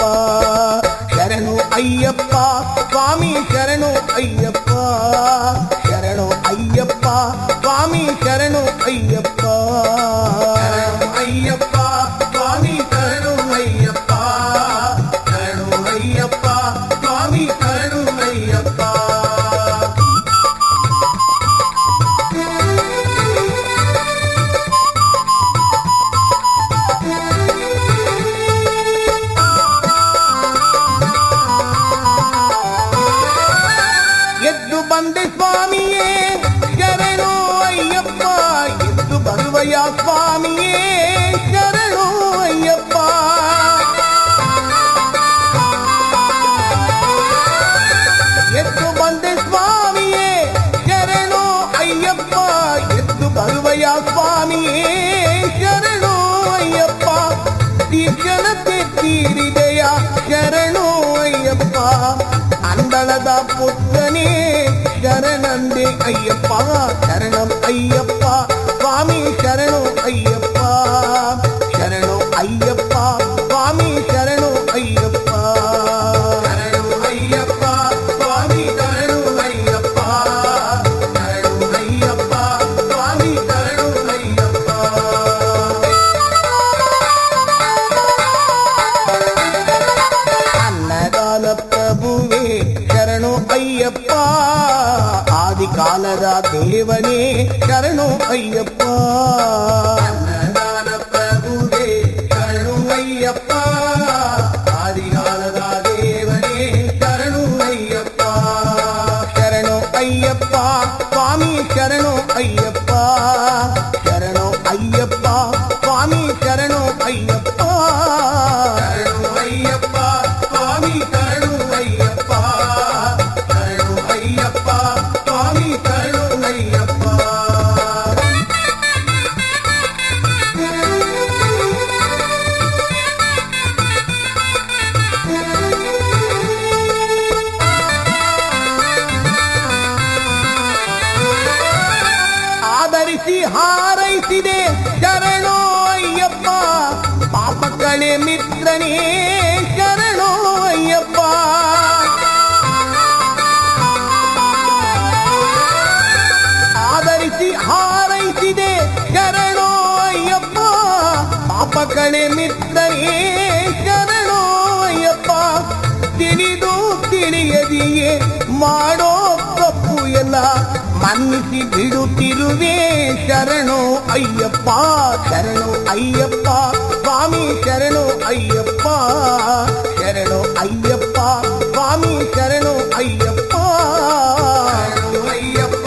ಶರಣು ಅಯ್ಯಪ್ಪ ಸ್ವಾಮಿ ಶರಣು ಅಯ್ಯಪ್ಪ, ಶರಣು ಅಯ್ಯಪ್ಪ ಸ್ವಾಮಿ ಶರಣು ಅಯ್ಯಪ್ಪ, ಶರಣು ಅಯ್ಯಪ್ಪ ಸ್ವಾಮಿ ಶರಣು ಅಯ್ಯಪ್ಪ, ಶರಣು ಅಯ್ಯಪ್ಪ ಸ್ವಾಮಿ ಶರಣು ಅಯ್ಯಪ್ಪ. ಎದ್ದು ಬಂದೆ ಸ್ವಾಮಿಯೇ ಶರಣು ಅಯ್ಯಪ್ಪ, ಎದ್ದು ಬರುವಯ ಸ್ವಾಮಿಯೇ ಶರಣು ಅಯ್ಯಪ್ಪ. ಎದ್ದು ಬಂದೆ ಸ್ವಾಮಿಯೇ ಶರಣು ಅಯ್ಯಪ್ಪ, ಎದ್ದು ಬರುವಯ ಸ್ವಾಮಿಯೇ ಶರಣು ಅಯ್ಯಪ್ಪ. ತೀಕ್ಷಣತೆ ತೀರಿದೆಯ ಶರಣು ಅಯ್ಯಪ್ಪ, ಅಂದಳದ ಪುತ್ರನೇ ಶರಣಂದೆ ಅಯ್ಯಪ್ಪ, ಶರಣಂ ಅಯ್ಯಪ್ಪ ಸ್ವಾಮಿ ಶರಣು ಅಯ್ಯಪ್ಪ, ಶರಣು ಅಯ್ಯಪ್ಪ ಸ್ವಾಮಿ ಶರಣು ಅಯ್ಯಪ್ಪ, ಶರಣು ಅಯ್ಯಪ್ಪ ಸ್ವಾಮಿ ಶರಣು ಅಯ್ಯಪ್ಪ, ಶರಣು ಅಯ್ಯಪ್ಪ ಸ್ವಾಮಿ ಶರಣು ಅಯ್ಯಪ್ಪ. ಅನ್ನದಾನ ಪ್ರಭುವೇ ಶರಣು ಅಯ್ಯಪ್ಪ, ಆದಿಕಾಲದ ದೇವನೇ ಶರಣು ಅಯ್ಯಪ್ಪ. ಅನ್ನದಾನ ಪ್ರಭುವೇ ಶರಣು ಅಯ್ಯಪ್ಪ, ಆದಿಕಾಲದ ದೇವನೇ ಶರಣು ಅಯ್ಯಪ್ಪ, ಶರಣು ಅಯ್ಯಪ್ಪ ಸ್ವಾಮಿ ಶರಣು ಅಯ್ಯಪ್ಪ, ಶರಣು ಅಯ್ಯಪ್ಪ ಸ್ವಾಮಿ ಶರಣು ಅಯ್ಯಪ್ಪ, ಶರಣು ಅಯ್ಯಪ್ಪ ಸ್ವಾಮಿ ಶರಣು ಅಯ್ಯಪ್ಪ, ಶರಣು ಅಯ್ಯಪ್ಪ ಸ್ವಾಮಿ ಶರಣು ಅಯ್ಯಪ್ಪ. ಆದರಿಸಿ ಹಾರೈಸಿದೆ ಶರಣು ಅಯ್ಯಪ್ಪ, ಪಾಪ ಕಳೆ ಮಿತ್ರನೇ ಶರಣು ಅಯ್ಯಪ್ಪ. ಆದರಿಸಿ ಹಾರೈಸಿದೆ ಶರಣು ಅಯ್ಯಪ್ಪ, ಪಾಪ ಕಳೆ ಮಿತ್ರನೇ ಶರಣು ಅಯ್ಯಪ್ಪ. ತಿಳಿದು ತಿಳಿಯದಿಯೇ ಮಾಡೋ ತಪ್ಪು ಎಲ್ಲ ಮನ್ನಿಸಿ ಬಿಡುತ್ತಿರುವೆ ಶರಣು ಅಯ್ಯಪ್ಪ, ಶರಣು ಅಯ್ಯಪ್ಪ ಸ್ವಾಮಿ ಶರಣು ಅಯ್ಯಪ್ಪ, ಶರಣು ಅಯ್ಯಪ್ಪ ಸ್ವಾಮಿ ಶರಣು ಅಯ್ಯಪ್ಪ, ಶರಣು ಅಯ್ಯಪ್ಪ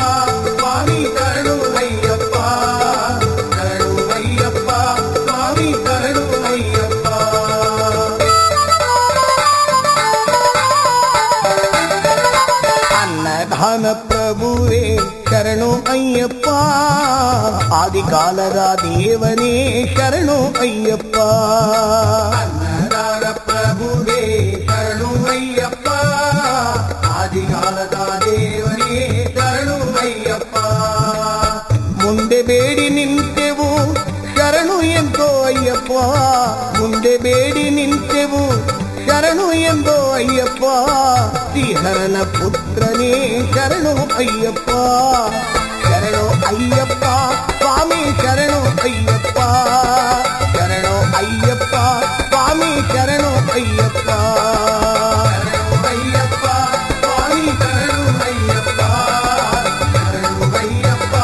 ಸ್ವಾಮಿ ಶರಣು ಅಯ್ಯಪ್ಪ, ಶರಣು ಅಯ್ಯಪ್ಪ ಸ್ವಾಮಿ ಶರಣು ಅಯ್ಯಪ್ಪ. ಅನ್ನದಾನ ಪ್ರಭುವೇ ಶರಣು ಅಯ್ಯಪ್ಪ, ಆದಿಕಾಲದ ದೇವನೇ ಶರಣು ಅಯ್ಯಪ್ಪ. ಅನ್ನದಾನ ಪ್ರಭುವೇ ಶರಣು ಅಯ್ಯಪ್ಪ, ಆದಿಕಾಲದ ದೇವನೇ ಶರಣು ಅಯ್ಯಪ್ಪ. ಮುಂದೆ ಬೇಡಿ ನಿಂತೆವು ಶರಣು ಎಂದೋ ಅಯ್ಯಪ್ಪ, ಮುಂದೆ ಬೇಡಿ ನಿಂತೆವು ಶರಣು ಎಂದೋ ಅಯ್ಯಪ್ಪ. ಶ್ರೀಹರನ ಪುತ್ರನೇ ಶರಣು ಅಯ್ಯಪ್ಪ, ಶರಣು ಅಯ್ಯಪ್ಪ ಸ್ವಾಮಿ ಶರಣು ಅಯ್ಯಪ್ಪ, ಶರಣು ಅಯ್ಯಪ್ಪ ಸ್ವಾಮಿ ಶರಣು ಅಯ್ಯಪ್ಪ, ಶರಣು ಅಯ್ಯಪ್ಪ ಸ್ವಾಮಿ ಶರಣು ಅಯ್ಯಪ್ಪ, ಶರಣು ಅಯ್ಯಪ್ಪ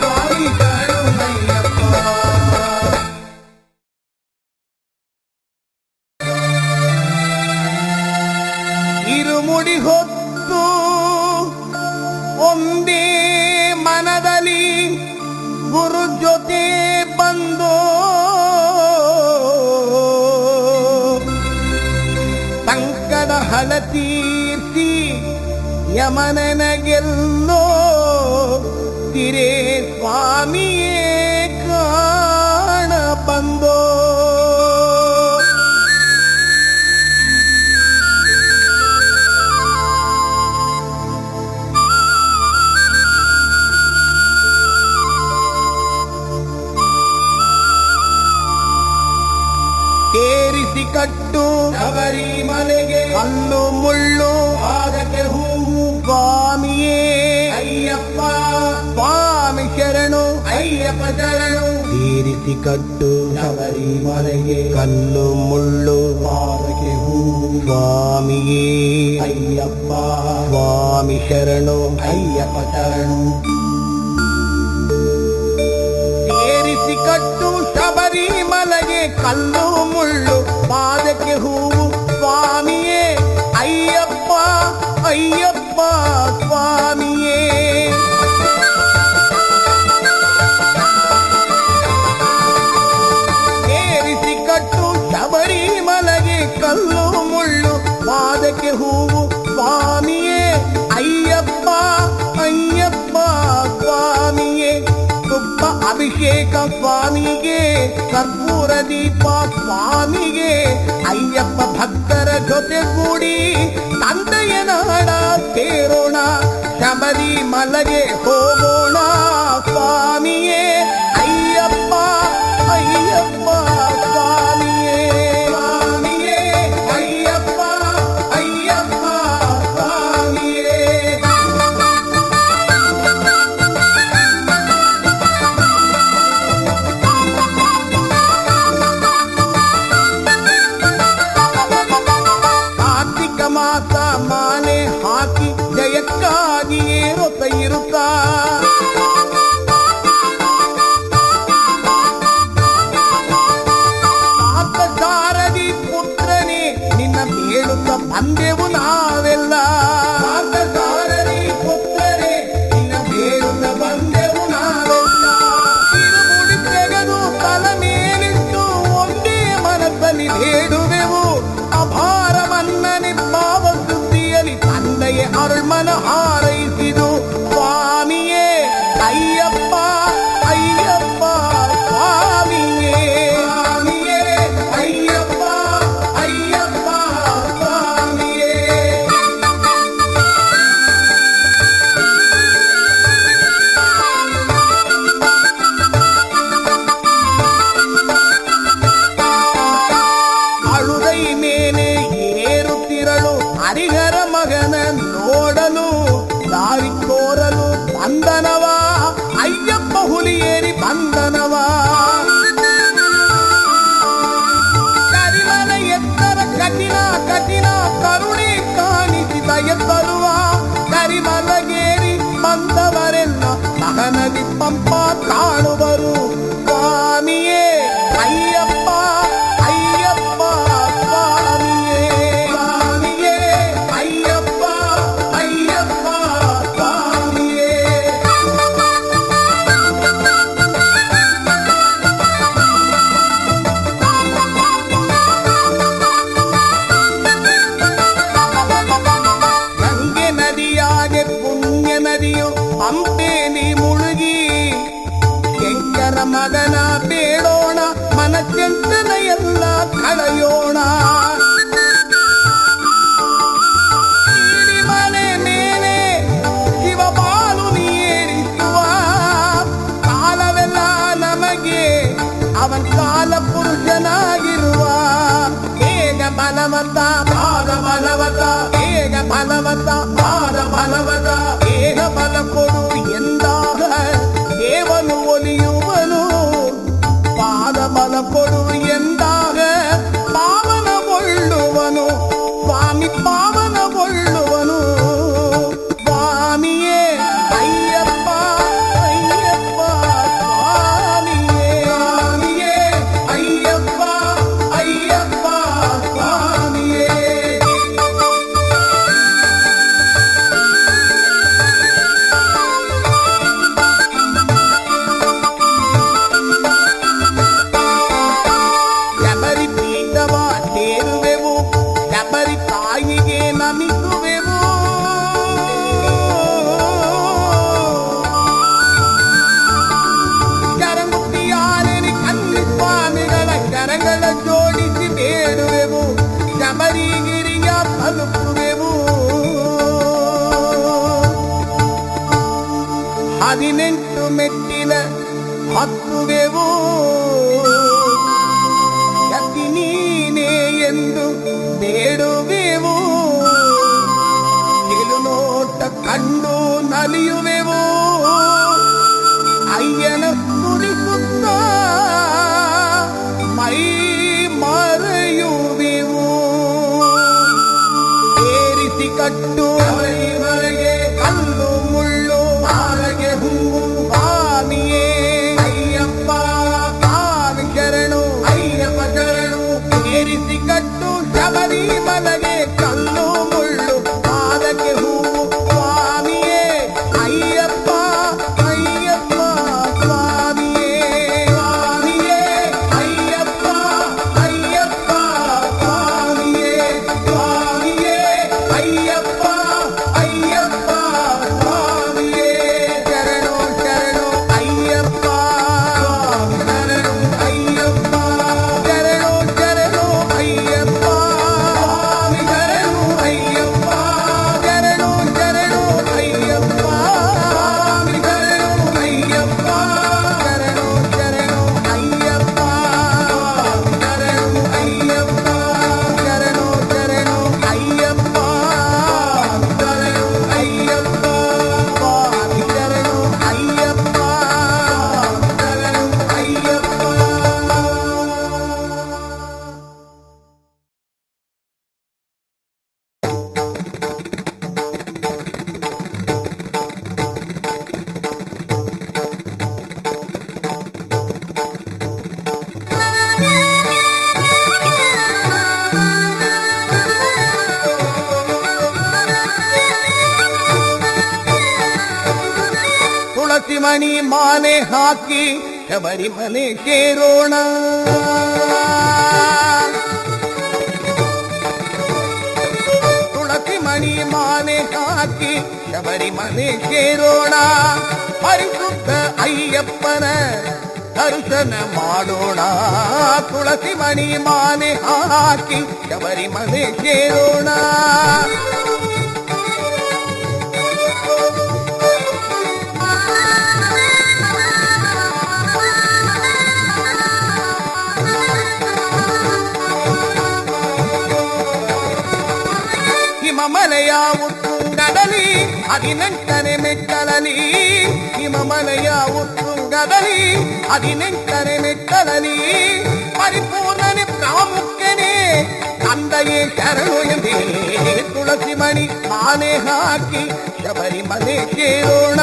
ಸ್ವಾಮಿ ಶರಣು ಅಯ್ಯಪ್ಪ. ಇರುಮುಡಿ ಹೊತ್ತು ಒಂದೇ ಮನದಲ್ಲಿ ಗುರು ಜೊತೆ ಬಂದು ಯಮನಗೆಲ್ಲೋ ತಿರೇ ಸ್ವಾಮಿಯೇ ಕಾಣ ಬಂದೋ. ಕೇರಿಸಿ ಕಟ್ಟು ಶಬರಿಮಲೆಗೆ ಕಲ್ಲು ಮುಳ್ಳು ಪಾದಕ್ಕೆ ಹೂವು ಸ್ವಾಮಿಯೇ ಅಯ್ಯಪ್ಪ ಸ್ವಾಮಿ ಶರಣು ಅಯ್ಯಪ್ಪ ಶರಣು. ಕೇರಿಸಿ ಕಟ್ಟು ಶಬರಿಮಲೆಗೆ ಕಲ್ಲು ಮುಳ್ಳು ಪಾದಕ್ಕೆ ಹೂವು ಸ್ವಾಮಿಯೇ ಅಯ್ಯಪ್ಪ ಸ್ವಾಮಿ ಶರಣು ಅಯ್ಯಪ್ಪ ಶರಣು. ಸೇರಿಸಿ ಕಟ್ಟು ಶಬರಿಮಲೆಗೆ ಕಲ್ಲು ಮುಳ್ಳು ಪಾದಕ್ಕೆ ಹೂವು ಸ್ವಾಮಿಯೇ ಅಯ್ಯಪ್ಪ ಅಯ್ಯಪ್ಪ ಸ್ವಾಮಿಯೇ. ಸೇರಿಸಿ ಕಟ್ಟು ಶಬರಿಮಲೆಗೆ ಕಲ್ಲು ಮುಳ್ಳು ಪಾದಕ್ಕೆ ಹೂವು ಸ್ವಾಮಿಯೇ ಅಯ್ಯಪ್ಪ ಅಯ್ಯಪ್ಪ ಸ್ವಾಮಿಯೇ. ತುಪ್ಪ ಅಭಿಷೇಕ ಸ್ವಾಮಿಗೆ ಕರ್ಪೂರ ದೀಪ ಸ್ವಾಮಿಗೆ ಅಯ್ಯಪ್ಪ ಭಕ್ತರ ಜೊತೆಗೂಡಿ ತಂದೆಯ ನಾಡ ಸೇರೋಣ ಶಬರಿಮಲೆಗೆ ಹೋಗೋಣ ಸ್ವಾಮಿಯೇ ಅಯ್ಯಪ್ಪ ಅಯ್ಯಪ್ಪ ಸ್ವಾಮಿಯೇ ಸ್ವಾಮಿಯೇ ಅಯ್ಯಪ್ಪ ಅಯ್ಯಪ್ಪ ಸ್ವಾಮಿಯೇ. ಕಾರ್ತಿಕ ಮಾಸ ಮಾಲೆ ಹಾಕಿ ಜಯಕ್ಕಾಗಿಯೇ ರೊತ ಇರುತ್ತಾ ಸಾರದಿ ಪುತ್ರನೇ ನಿನ್ನ ಬೇಡುತ್ತ ಬಂದೆವು ನಾವೆಲ್ಲ. ಪಾರ್ಥಸಾರಥಿ ಪುತ್ರರೇ ನಿನ್ನ ಬೇಡುತ್ತ ಬಂದೆವು ನಾವೆಲ್ಲ. ತಿರುಮುಡಿ ತೆಗೆದು ತಲ ಮೇಲಿಟ್ಟು ಒಂದೇ ಮನಸ್ಸಲ್ಲಿ ಬೇಡುವೆವು ಅಪಾರ ಮನ್ನನೆ ಭಾವ ಸುದ್ದಿಯಲ್ಲಿ ತಂದೆಯ ಅರುಳ್ಮನ ಹಾರೈಸಿದು ಸ್ವಾಮಿಯೇ ಅಯ್ಯಪ್ಪ ಅಯ್ಯಪ್ಪ ಸ್ವಾಮಿಯೇ ಸ್ವಾಮಿಯೇ ಅಯ್ಯಪ್ಪ ಅಯ್ಯಪ್ಪ ಸ್ವಾಮಿಯೇ. ಅಳುಗೈ ಮೇಲೆ ಏರುತ್ತಿರಳು ಹರಿಹರ ಮಗನ ನೋಡಲು ದಾರಿ ಕೋರಲು ಬಂದನವ ಅಯ್ಯಪ್ಪ ಹುಲಿಯೇರಿ ಬಂದನವ. ಕರಿಮಲ ಎತ್ತರ ಕಠಿಣ ಕಠಿಣ ಕರುಣೆ ಕಾಣಿಸಿದ ಎತ್ತರುವ ಕರಿಮಲಗೇರಿ ಬಂದವರೆಲ್ಲ ಸಹನದಿ ಪಂಪ ಕಾಣುವರು ಸ್ವಾಮಿಯೇ ಅಯ್ಯಪ್ಪ ಅಯ್ಯಪ್ಪ ಸ್ವಾಮಿಯೇ ಸ್ವಾಮಿಯೇ ಅಯ್ಯಪ್ಪ ಅಯ್ಯಪ್ಪ ಸ್ವಾಮಿಯೇ. ಗಂಗೆ ನದಿಯಾಗೆ ಪುಣ್ಯ ನದಿಯು ಪಂಪೇಲಿ ಮುಳುಗಿ ಶಂಕರ ಮಗನ ಬೇಡೋಣ ಮನಸ್ಸೆಂತನ ಎಲ್ಲ ಕಳೆಯೋಣ. ಮನೆ ಮೇಲೆ ಶಿವಬಾಲು ನೀರಿಸುವ ಕಾಲವೆಲ್ಲ ನಮಗೆ ಅವನ್ ಕಾಲ ಪುರುಷನಾಗಿರುವ ಹೇಗ ಬಲವತ ಪಾದ ಬಲವತ ಹೇಗ ಬಲವತ ಪಾದ ಬಲವತ ಹೇಗ ಬಲ ಕೊಡು ಎಂದಾಗ ದೇವನು ಒಲಿಯುವನು ಪಾದ ಬಲ ಕೊಡು ಎಂದಾಗ ಪಾವನಗೊಳ್ಳುವನು ಸ್ವಾಮಿ ಪಾವನಗೊಳ್ಳುವನು ಸ್ವಾಮಿಯೇ ಅಯ್ಯಪ್ಪ ಅಯ್ಯಪ್ಪ ಸ್ವಾಮಿಯೇ ಸ್ವಾಮಿಯೇ ಅಯ್ಯಪ್ಪ ಅಯ್ಯಪ್ಪ ಸ್ವಾಮಿಯೇ. 18 ಮೆಟ್ಟಿಲ ಹತ್ತುವೆವು ಯತಿ ನೀನೇ ಎಂದು ಬೇಡುವೆವು ಗೆಲು ನೋಟ ಕಂಡು ನಲಿಯುವೆವು ಅಯ್ಯನ ಸ್ತುತಿಸುತ್ತ ಮೈ ಮರೆಯುವೆವು ಏರಿಸಿ ಕಟ್ಟು ಮರೆಗೆ ಕಲ್ಲು ಮುಳ್ಳು ಮಾರಗೆ ಹೂವು ಸ್ವಾಮಿಯೇ ಅಯ್ಯಪ್ಪ ಸ್ವಾಮಿ ಶರಣು ಅಯ್ಯಪ್ಪ ಶರಣು ಏರಿಸಿ ಕಟ್ಟು ಶಬರಿಮಲೆಗೆ ಕಲ್ಲು ಮುಳ್ಳು ಮಾರಗೆ ಹೂವು ಸ್ವಾಮಿಯೇ ಅಯ್ಯಪ್ಪ ಅಯ್ಯಪ್ಪ ಸ್ವಾಮಿಯೇ ಸ್ವಾಮಿಯೇ ಅಯ್ಯಪ್ಪ ಅಯ್ಯಪ್ಪ ಸ್ವಾಮಿಯೇ ಸ್ವಾಮಿಯೇ ಅಯ್ಯಪ್ಪ ಅಯ್ಯಪ್ಪ ಸ್ವಾಮಿಯೇ ಶರಣು ಶರಣು ಅಯ್ಯಪ್ಪ ಶರಣು ಅಯ್ಯಪ್ಪ ಶರಣು ಶರಣು ಅಯ್ಯಪ್ಪ ಸ್ವಾಮಿ ಶರಣು ಅಯ್ಯಪ್ಪ ಶರಣು ಶರಣು ಅಯ್ಯಪ್ಪ ಸ್ವಾಮಿ ಶರಣು ಅಯ್ಯಪ್ಪ ಶರಣು ಶರಣು ಅಯ್ಯಪ್ಪ ಶರಣು ಅಯ್ಯಪ್ಪ ಶರಣು ಶರಣು ಅಯ್ಯಪ್ಪ ಶರಣು ಅಯ್ಯಪ್ಪ ಸ್ವಾಮಿ ಶರಣು ಅಯ್ಯಪ್ಪ ಶರಣು ಅಯ್ಯಪ್ಪ. ತುಳಸಿ ಮಣಿ ಮಾಲೆ ಹಾಕಿ ಶಬರಿಮಲೆ ಸೇರೋಣ ತುಳಸಿ ಮಣಿ ಮಾಲೆ ಹಾಕಿ ಶಬರಿಮಲೆ ಸೇರೋಣ ಪರಿಶುದ್ಧ ಅಯ್ಯಪ್ಪನ ದರ್ಶನ ಮಾಡೋಣ ತುಳಸಿ ಮಣಿ ಮಾಲೆ ಹಾಕಿ ಶಬರಿಮಲೆ ಸೇರೋಣ ಹಿಮಮಲೆಯ ಉತ್ತುಂಗದಲ್ಲಿ 18ನೇ ಮೆಟ್ಟಲಲ್ಲಿ ಹಿಮಮಲೆಯ ಉತ್ತುಂಗದಲ್ಲಿ 18ನೇ ಮೆಟ್ಟಲಲ್ಲಿ ಪರಿಪೂರ್ಣನೆ ಪ್ರಾಮುಖ್ಯನೇ ತಂದೆಯೇ ಶರಣು ಎಂದೇ ತುಳಸಿ ಮಣಿ ಮಾಲೆ ಹಾಕಿ ಶಬರಿಮಲೆ ಸೇರೋಣ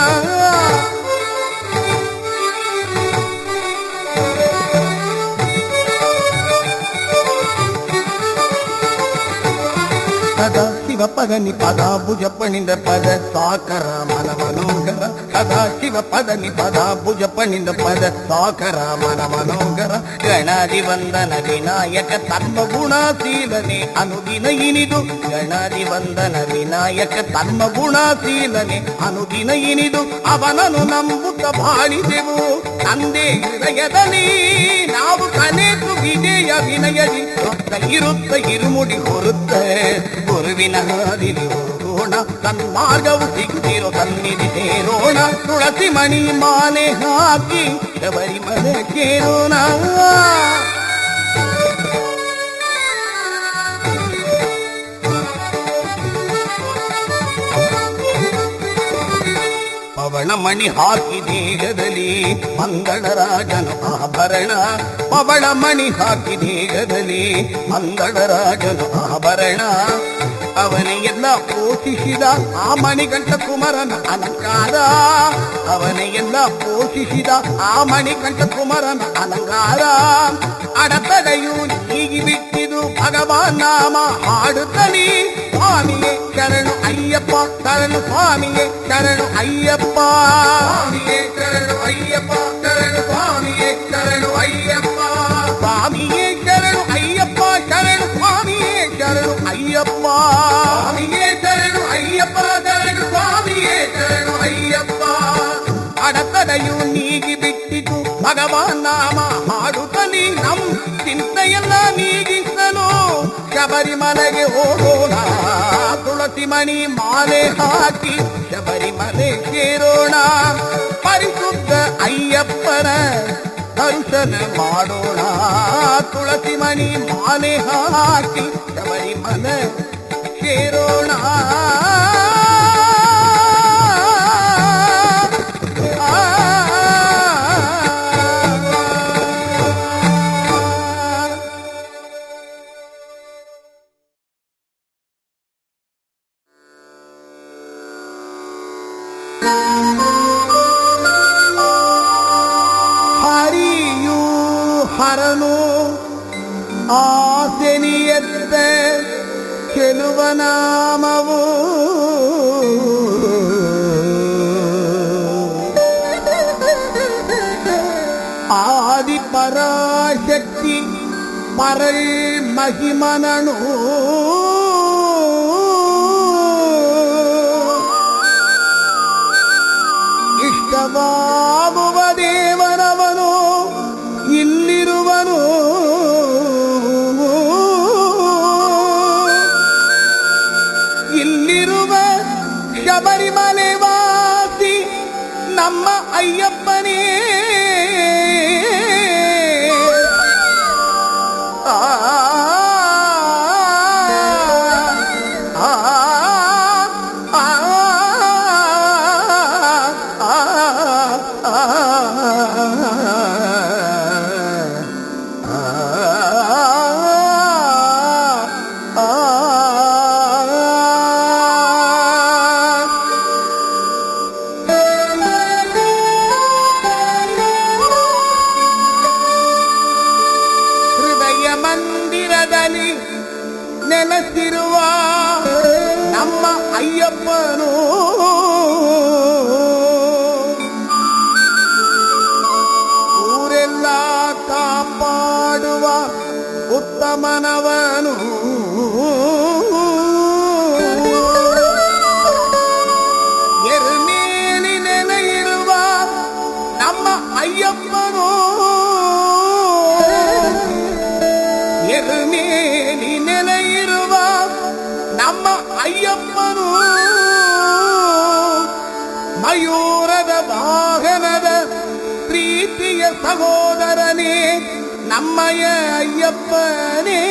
ಸದಾ ಶಿವ ಪದನಿ ಪದ ಭುಜ ಪಣಿಂದ ಪದ ಸಾಕರ ಮನ ಮನೋಗರ ಸದಾ ಶಿವ ಪದನಿ ಪದ ಭುಜ ಪಣಿಂದ ಪದ ಸಾಕರ ಮನ ಮನೋಗರ ಗಣಾದಿ ವಂದನ ವಿನಾಯಕ ತಮ್ಮ ಗುಣಶೀಲನೆ ಅನುದಿನ ಇನಿದು ಗಣಾದಿ ವಂದನ ವಿನಾಯಕ ತಮ್ಮ ಗುಣಶೀಲನೆ ಅನುದಿನ ಇನಿದು ಅವನನ್ನು ನಂಬುತ್ತ ಬಾಳಿದೆವು ತಂದೆ ಹೃದಯದಲ್ಲಿ ನಾವು ಕನೆತು ವಿಜಯ ವಿನಯದಿ ಇರುತ್ತ ಇರುಮುಡಿ ಹೊರುತ್ತೆ ಗುರುವಿನ ಹಾದಿಲಿ ಹೋಗೋಣ ಸನ್ಮಾರ್ಗವು ಸಿಗ್ತಿರೋ ಸನ್ನಿಧಿ ಸೇರೋಣ ತುಳಸಿ ಮಣಿ ಮಾಲೆ ಹಾಕಿ ಶಬರಿಮಲೆ ಸೇರೋಣ ಪವಳ ಮಣಿ ಹಾಕಿ ದೇಹದಲ್ಲಿ ಮಂಗಳರಾಜನು ಆಭರಣ ಪವಳ ಮಣಿ ಹಾಕಿ ದೇಹದಲ್ಲಿ ಮಂಗಳರಾಜನು ಆಭರಣ ಅವನೆಲ್ಲ ಪೋಷಿಸಿದ ಆ ಮಣಿಕಂಠ ಕುಮಾರನ ಅಲಂಕಾರ ಅವನೆಲ್ಲ ಪೋಷಿಸಿದ ಆ ಮಣಿಕಂಠ ಕುಮಾರನ ಅಲಂಕಾರ ಅಡತಡೆಯು ನೀಗಿ ಬಿಟ್ಟಿದು ಭಗವಾನ್ ನಾಮ ಹಾಡುತ್ತಲೀ ಸ್ವಾಮಿಯೇ ಶರಣು ಅಯ್ಯಪ್ಪ ಶರಣು ಸ್ವಾಮಿಯೇ ಶರಣು ಅಯ್ಯಪ್ಪ ಸ್ವಾಮಿಯೇ ಶರಣು ಅಯ್ಯಪ್ಪ ಶರಣು ಸ್ವಾಮಿಯೇ ಶರಣು ಅಯ್ಯಪ್ಪ ಸ್ವಾಮಿಯೇ ಶರಣು ಅಯ್ಯಪ್ಪ ಶರಣು ಸ್ವಾಮಿಯೇ ಶರಣು ಅಯ್ಯಪ್ಪ ಸ್ವಾಮಿಯೇ ಶರಣು ಅಯ್ಯಪ್ಪ ಶರಣು ಸ್ವಾಮಿಯೇ ಶರಣು ಅಯ್ಯಪ್ಪ ಅಡತಡೆಯು ನೀಗಿ ಬಿಟ್ಟಿತು ಭಗವಾನ್ ನಾಮ ಹಾಡುತ್ತಲೀ ನಮ್ ಚಿಂತೆಯೆಲ್ಲ ನೀಗಿಸಲು ಶಬರಿಮಲೆಗೆ ಹೋಗೋಣ ತುಳಸಿ ಮಣಿ ಮಾಲೆ ಹಾಕಿ ಶಬರಿಮಲೆ ಸೇರೋಣ ದರ್ಶನ ಮಾಡೋಣ, ತುಳಸಿ ಮಣಿ ಮಾಲೆ ಹಾಕಿ ಶಬರಿಮಲೆ ಸೇರೋಣ. ಹರಿಯೂ ಹರನು ಆಸೆನಿಯತ್ತ ಚೆಲುವ ನಾಮವು ಆದಿ ಪರಾಶಕ್ತಿ ಪರಳ್ ಮಹಿಮನನು ಇಷ್ಟವಾಗುವ ದೇವರವನು ಇಲ್ಲಿರುವನು. ಇಲ್ಲಿರುವ ಶಬರಿಮಲೆ ವಾಸಿ ನಮ್ಮ ಅಯ್ಯಪ್ಪನೇ. ಮಂದಿರದಲ್ಲಿ ನೆಲೆಸಿರುವ ನಮ್ಮ ಅಯ್ಯಪ್ಪನು ಊರೆಲ್ಲ ಕಾಪಾಡುವ ಉತ್ತಮನವನು. ಎರುಮೇಲಿ ನೆಲೆಯಿರುವ ನಮ್ಮ ಅಯ್ಯಪ್ಪನು ಎರುಮೇಲಿ ನೆಲೆಯಿರುವ ನಮ್ಮ ಅಯ್ಯಪ್ಪನು ಮಯೂರದ ವಾಹನದ ಪ್ರೀತಿಯ ಸಹೋದರನೇ ನಮ್ಮಯ ಅಯ್ಯಪ್ಪನೇ.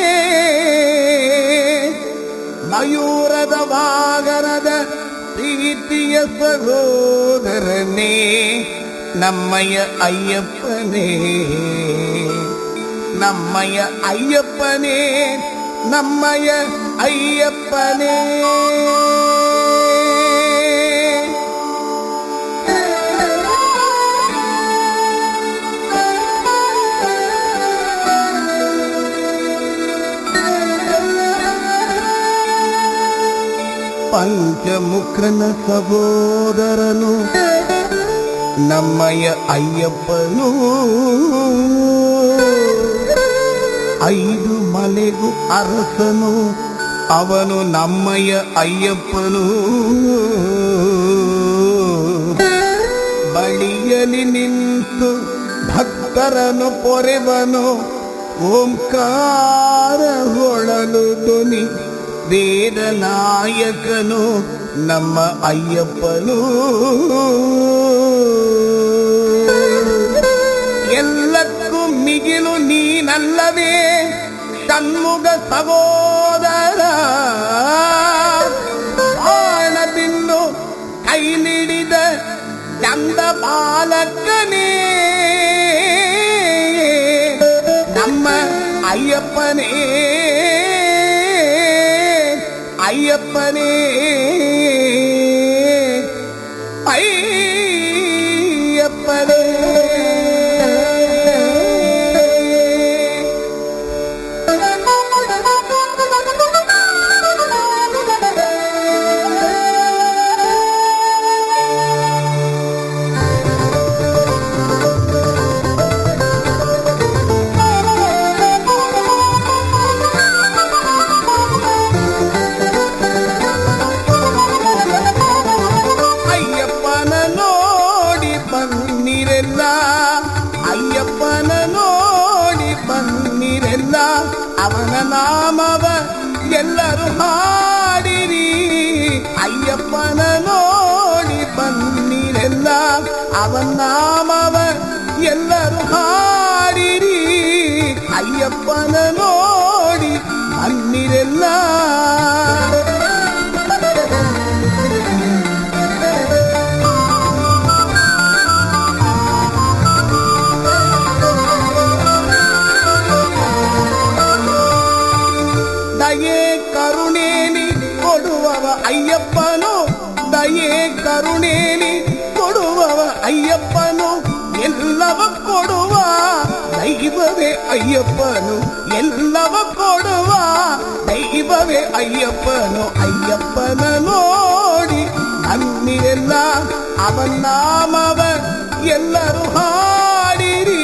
ಮಯೂರದ ವಾಹನದ ಪ್ರೀತಿಯ ಸಹೋದರನೇ ನಮ್ಮಯ ಅಯ್ಯಪ್ಪನೇ. ನಮ್ಮಯ ಅಯ್ಯಪ್ಪನೇ, ನಮ್ಮಯ ಅಯ್ಯಪ್ಪನೇ. ಪಂಚಮುಖನ ಸಹೋದರನು ನಮ್ಮಯ ಅಯ್ಯಪ್ಪನು. 5 ಮಲೆಗೂ ಅರಸನು ಅವನು ನಮ್ಮಯ ಅಯ್ಯಪ್ಪನು. ಬಳಿಯಲಿ ನಿಂತು ಭಕ್ತರನು ಪೊರೆವನು ಓಂಕಾರ ಹೊಳಲು ಧ್ವನಿ ವೇದ ನಾಯಕನು ನಮ್ಮ ಅಯ್ಯಪ್ಪನು. ಎಲ್ಲಕ್ಕೂ ಮಿಗಿಲು ನೀನಲ್ಲವೇ ಷಣ್ಮುಗ ಸಹೋದರ. ಬಾಣಬಿಲ್ಲು ಕೈಲಿಡಿದ ಚಂದ ಬಾಲಕನೇ ನಮ್ಮ ಅಯ್ಯಪ್ಪನೇ. ಅಯ್ಯಪ್ಪನೇ ಅಯ್ಯಪ್ಪನೇ. ಅಯ್ಯಪ್ಪನ ನೋಡಿ ಬನ್ನಿರೆಲ್ಲ ಅವನ ನಾಮವ ಎಲ್ಲರೂ ಹಾಡಿರಿ. ಅಯ್ಯಪ್ಪನ ನೋಡಿ ಬನ್ನಿರೆಲ್ಲ ಅವನ ನಾಮವ ಎಲ್ಲರೂ ಹಾಡಿರಿ. ಎಲ್ಲವ ಕೊಡುವ ದೈವವೇ ಅಯ್ಯಪ್ಪನು ಎಲ್ಲವ ಕೊಡುವ ದೈವವೇ ಅಯ್ಯಪ್ಪನು ಅಯ್ಯಪ್ಪನ ನೋಡಿ ಅನ್ನಿರೆಲ್ಲ ಅವನಾಮವ ಎಲ್ಲರೂ ಹಾಡಿರಿ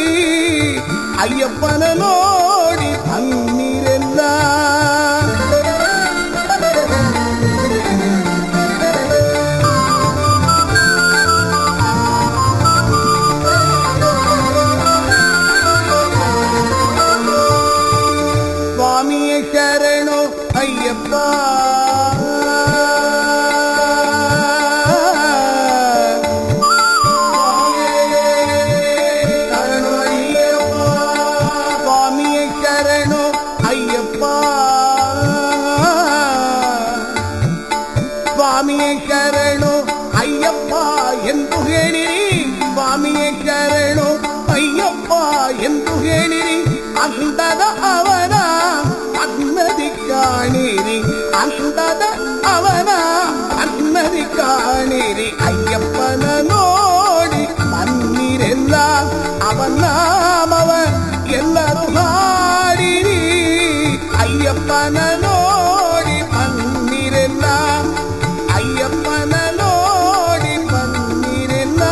ಅಯ್ಯಪ್ಪನ ನೋಡಿ ಅನ್ನಿರೆಲ್ಲ ಸ್ವಾಮಿಯ ಶರಣು ಅಯ್ಯಪ್ಪ ಸ್ವಾಮಿಯೇ ಶರಣು ಅಯ್ಯಪ್ಪ ಎಂದು ಹೇಳಿರಿ ಸ್ವಾಮಿಯೇ ಶರಣು ಅಯ್ಯಪ್ಪ ಎಂದು ಹೇಳಿರಿ ಅಂದದ ಅವನ ಅನ್ನದಿ ಕಾಣಿರಿ ಅಂದದ ಅವನ ಅನ್ನದಿ ಕಾಣಿರಿ ಅಯ್ಯಪ್ಪನ ನೋಡಿ ಬನ್ನಿರೆಲ್ಲ ಅವನಾಮವ ಎಲ್ಲರೂ ಹಾಡಿರಿ ಅಯ್ಯಪ್ಪನ ನೋಡಿ ಬನ್ನಿರೆಲ್ಲ ಅಯ್ಯಪ್ಪನ ನೋಡಿ ಬನ್ನಿರೆಲ್ಲ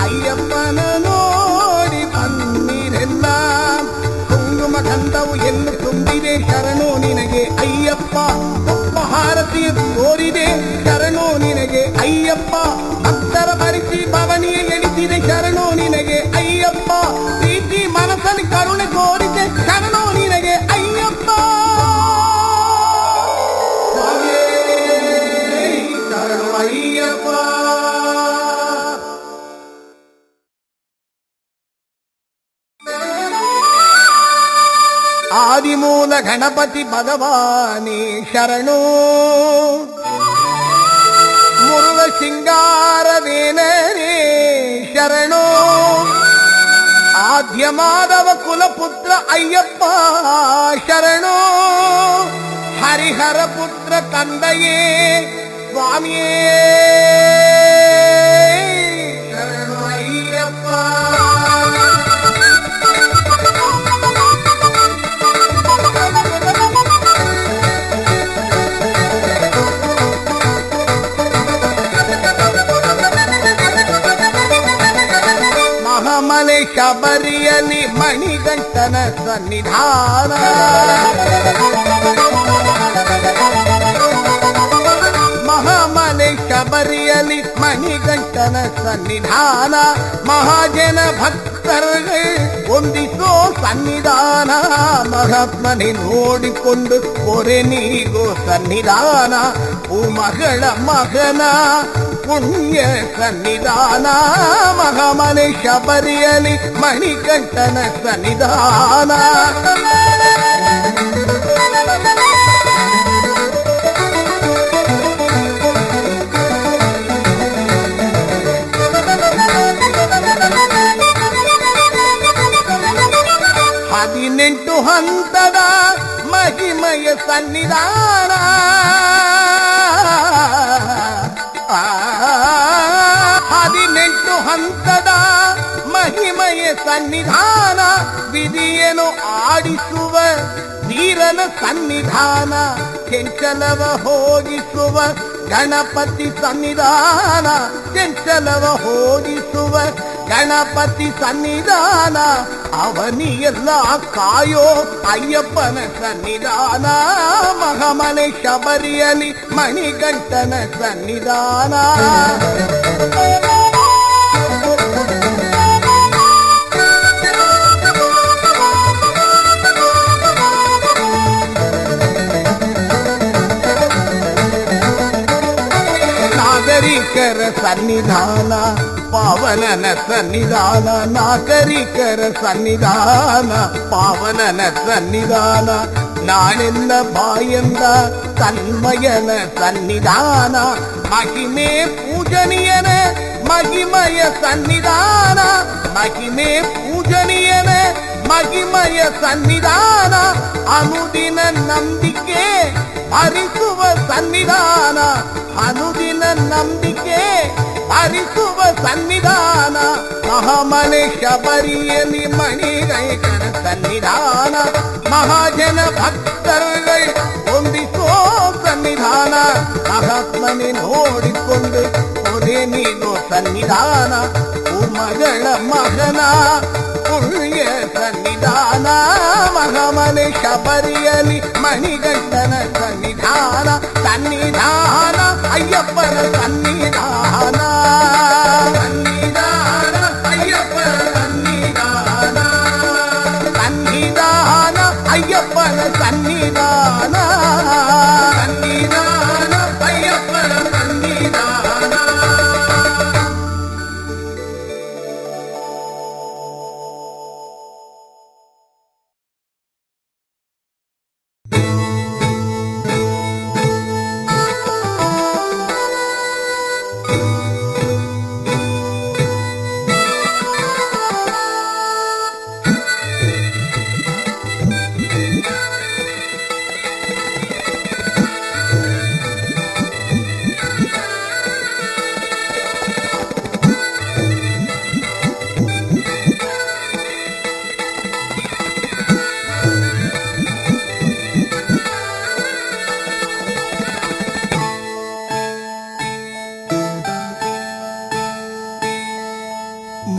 ಅಯ್ಯಪ್ಪನ ನೋಡಿ ಬನ್ನಿರೆಲ್ಲ ಕುಂಕುಮ ಗಂಧವು ಎಲ್ಲಿ ತುಂಬಿದೆ ಶರಣು ನಿನಗೆ ಅಯ್ಯಪ್ಪ ಒಬ್ಬ ಹಾರತಿ ತೋರಿದೆ ಶರಣು ನಿನಗೆ ಅಯ್ಯಪ್ಪ ಭಕ್ತರ ಭರಿಸಿ ಭವನಿಯ ಎಣಿಸಿದೆ ಶರಣು ನಿನಗೆ ಅಯ್ಯಪ್ಪ ಪ್ರೀತಿ ಮನಸ್ಸಲ್ಲಿ ಕರುಣೆ ತೋರಿದೆ ಶರಣು ನಿನಗೆ ಅಯ್ಯಪ್ಪ ಅಯ್ಯಪ್ಪ ಆದಿಮೂಲ ಗಣಪತಿ ಭಗವಾನೇ ಶರಣು ಮುರುಳ ಸಿಂಗಾರವೇನರೇ ಶರಣು ಆದ್ಯ ಮಾಧವ ಕುಲಪುತ್ರ ಅಯ್ಯಪ್ಪ ಶರಣು ಹರಿಹರ ಪುತ್ರ ಕಂದಯೇ ಸ್ವಾಮಿಯೇ ಶರಣು ಅಯ್ಯಪ್ಪ ಮಹಾಮಲೆ ಶಬರಿಯಲ್ಲಿ ಮಣಿಗಂಟನ ಸನ್ನಿಧಾನ ಮಹಾಮಲೆ ಶಬರಿಯಲ್ಲಿ ಮಣಿಗಂಟನ ಸನ್ನಿಧಾನ ಮಹಾಜನ ಭಕ್ತர்கள் ಹೊಂದಿಸೋ ಸನ್ನಿಧಾನ ಮಹಾತ್ಮನೆ ನೋಡಿಕೊಂಡು ಕೊರೆ ನೀಗೋ ಸನ್ನಿಧಾನ ಮಗಳ ಮಗನ ಪುಣ್ಯ ಸನ್ನಿಧಾನ ಮಹಾಮಲೆ ಶಬರಿಯಲ್ಲಿ ಮಣಿಕಂಠನ ಸನ್ನಿಧಾನ ಹದಿನೆಂಟು ಹಂತದ ಮಹಿಮಯ ಸನ್ನಿಧಾನ ಹದಿನೆಂಟು ಹಂತದ ಮಹಿಮಯ ಸನ್ನಿಧಾನ ವಿಧಿಯನ್ನು ಆಡಿಸುವ ವೀರನ ಸನ್ನಿಧಾನ ಚಂಚಲವ ಹೋಗಿಸುವ ಗಣಪತಿ ಸನ್ನಿಧಾನ ಚಂಚಲವ ಹೋಗಿಸುವ ಗಣಪತಿ ಸನ್ನಿಧಾನ ಅವನಿಯೆಲ್ಲ ಕಾಯೋ ಅಯ್ಯಪ್ಪನ ಸನ್ನಿಧಾನ ಮಹಾಮಲೆ ಶಬರಿಯಲ್ಲಿ ಮಣಿಗಂಟನ ಸನ್ನಿಧಾನ ನಾಗರಿಕರ ಸನ್ನಿಧಾನ ಪಾವನನ ಸನ್ನಿಧಾನ ನಾಗರಿಕರ ಸನ್ನಿಧಾನ ಪಾವನನ ಸನ್ನಿಧಾನ ನಾಳೆಲ್ಲ ಬಾಯಂದ ತನ್ಮಯನ ಸನ್ನಿಧಾನ ಮಹಿಮೆ ಪೂಜನೀಯನ ಮಹಿಮಯ ಸನ್ನಿಧಾನ ಮಹಿಮೆ ಪೂಜನೀಯನ ಮಹಿಮಯ ಸನ್ನಿಧಾನ ಅನುದಿನ ನಂಬಿಕೆ ಭರಿಸುವ ಸನ್ನಿಧಾನ ಅನುದಿನ ನಂಬಿಕೆ ಹರಿಸುವ ಸನ್ನಿಧಾನ ಮಹಾಮನೆ ಶಬರಿಯಲ್ಲಿ ಮಣಿಗೈಕನ ಸನ್ನಿಧಾನ ಮಹಾಜನ ಭಕ್ತರುಗಳು ಹೊಂದಿಸೋ ಸನ್ನಿಧಾನ ಮಹಾತ್ಮನೆ ನೋಡಿಕೊಂಡು ಒರೆ ನೀನು ಸನ್ನಿಧಾನ ಮಗಳ ಮಗನ ಪುಣ್ಯ ಸನ್ನಿಧಾನ ಮಹಾಮನೆ ಶಬರಿಯಲ್ಲಿ ಮಣಿಗಂಟನ ಸನ್ನಿಧಾನ ಸನ್ನಿಧಾನ ಅಯ್ಯಪ್ಪನ ಸನ್ನಿಧಾನ ಸನ್ನಿಧಾನ ಅಯ್ಯಪ್ಪನ ಸನ್ನಿಧಾನ ಸನ್ನಿಧಾನ ಅಯ್ಯಪ್ಪನ ಸನ್ನಿಧಾನ ಸನ್ನಿಧಾನ ಅಯ್ಯಪ್ಪನ ಸನ್ನಿಧಾನ.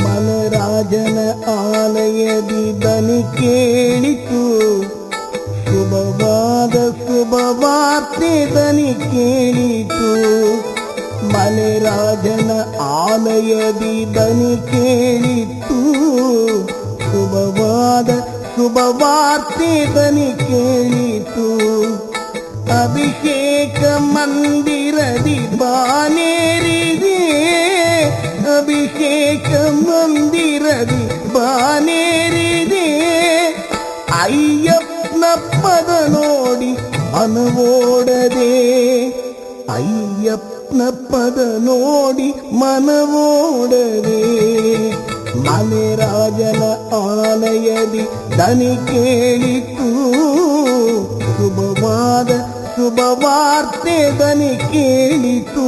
ಮಲರಾಜನ ಆಲಯದಿ ದನಿ ಕೇಳಿತು ಶುಭವಾದ ಶುಭವಾರ್ತೆ ದನಿ ಕೇಳಿತು ಮಲರಾಜನ ಆಲಯದಿ ದನಿ ಕೇಳಿತು ಶುಭವಾದ ಶುಭವಾರ್ತೆ ದನಿ ಕೇಳಿತು ಅಭಿಷೇಕ ಮಂದಿರದಿ ಬಾನೇರಿದೆ ಅಭಿಷೇಕ ಮಂದಿರದಿ ಬಾನೇರಿದೆ ಅಯ್ಯಪ್ಪನ ಪದ ನೋಡಿ ಮನವೋಡದೆ ಅಯ್ಯಪ್ಪನ ಪದ ನೋಡಿ ಮನವೋಡದೆ ಮಲೆರಾಜನ ಆಲಯದಿ ದನಿ ಕೇಳಿತು ಶುಭವಾದ ಶುಭವಾರ್ತೆ ದನಿ ಕೇಳಿತು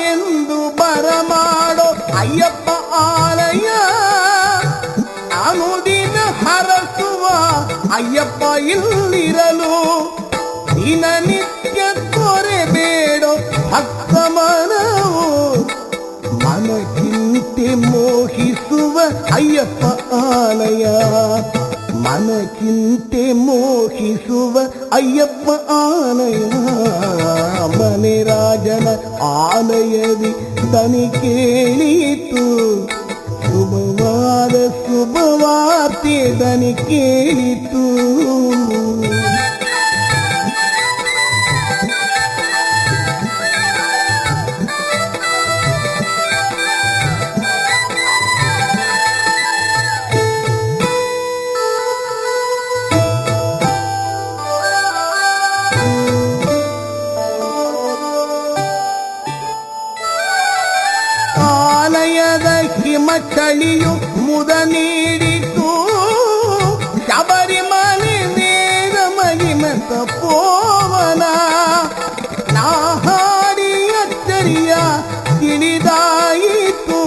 ಎಂದು ಬರಮಾಡೋ ಅಯ್ಯಪ್ಪ ಆಲಯ ಅನುದಿನ ಹರಸುವ ಅಯ್ಯಪ್ಪ ಇಲ್ಲಿರಲು ದಿನನಿತ್ಯ ತೊರೆಬೇಡೋ ಭಕ್ತ ಮನವು ಮನಚಿಂತೆ ಮೋಹಿಸುವ ಅಯ್ಯಪ್ಪ ಆಲಯ ಮನಚಿಂತೆ ಮೋಹಿಸುವ ಅಯ್ಯಪ್ಪ ಆಲಯ ಮಲೆರಾಜನ ಆಲಯದಿ ದನಿ ಕೇಳಿತು ಶುಭವಾದ ಶುಭವಾರ್ತೆ ದನಿ ಕೇಳಿತು ಆಲಯದ ಹಿಮ ಚಳಿಯು ಮುದ ನೀಡಿತು ಶಬರಿಮಲೆ ವೇದ ಮಹಿಮ ತಪೋವನ ನಾ ಹಾಡಿ ಅಚ್ಚರಿಯ ತಿಳಿದಾಯಿತು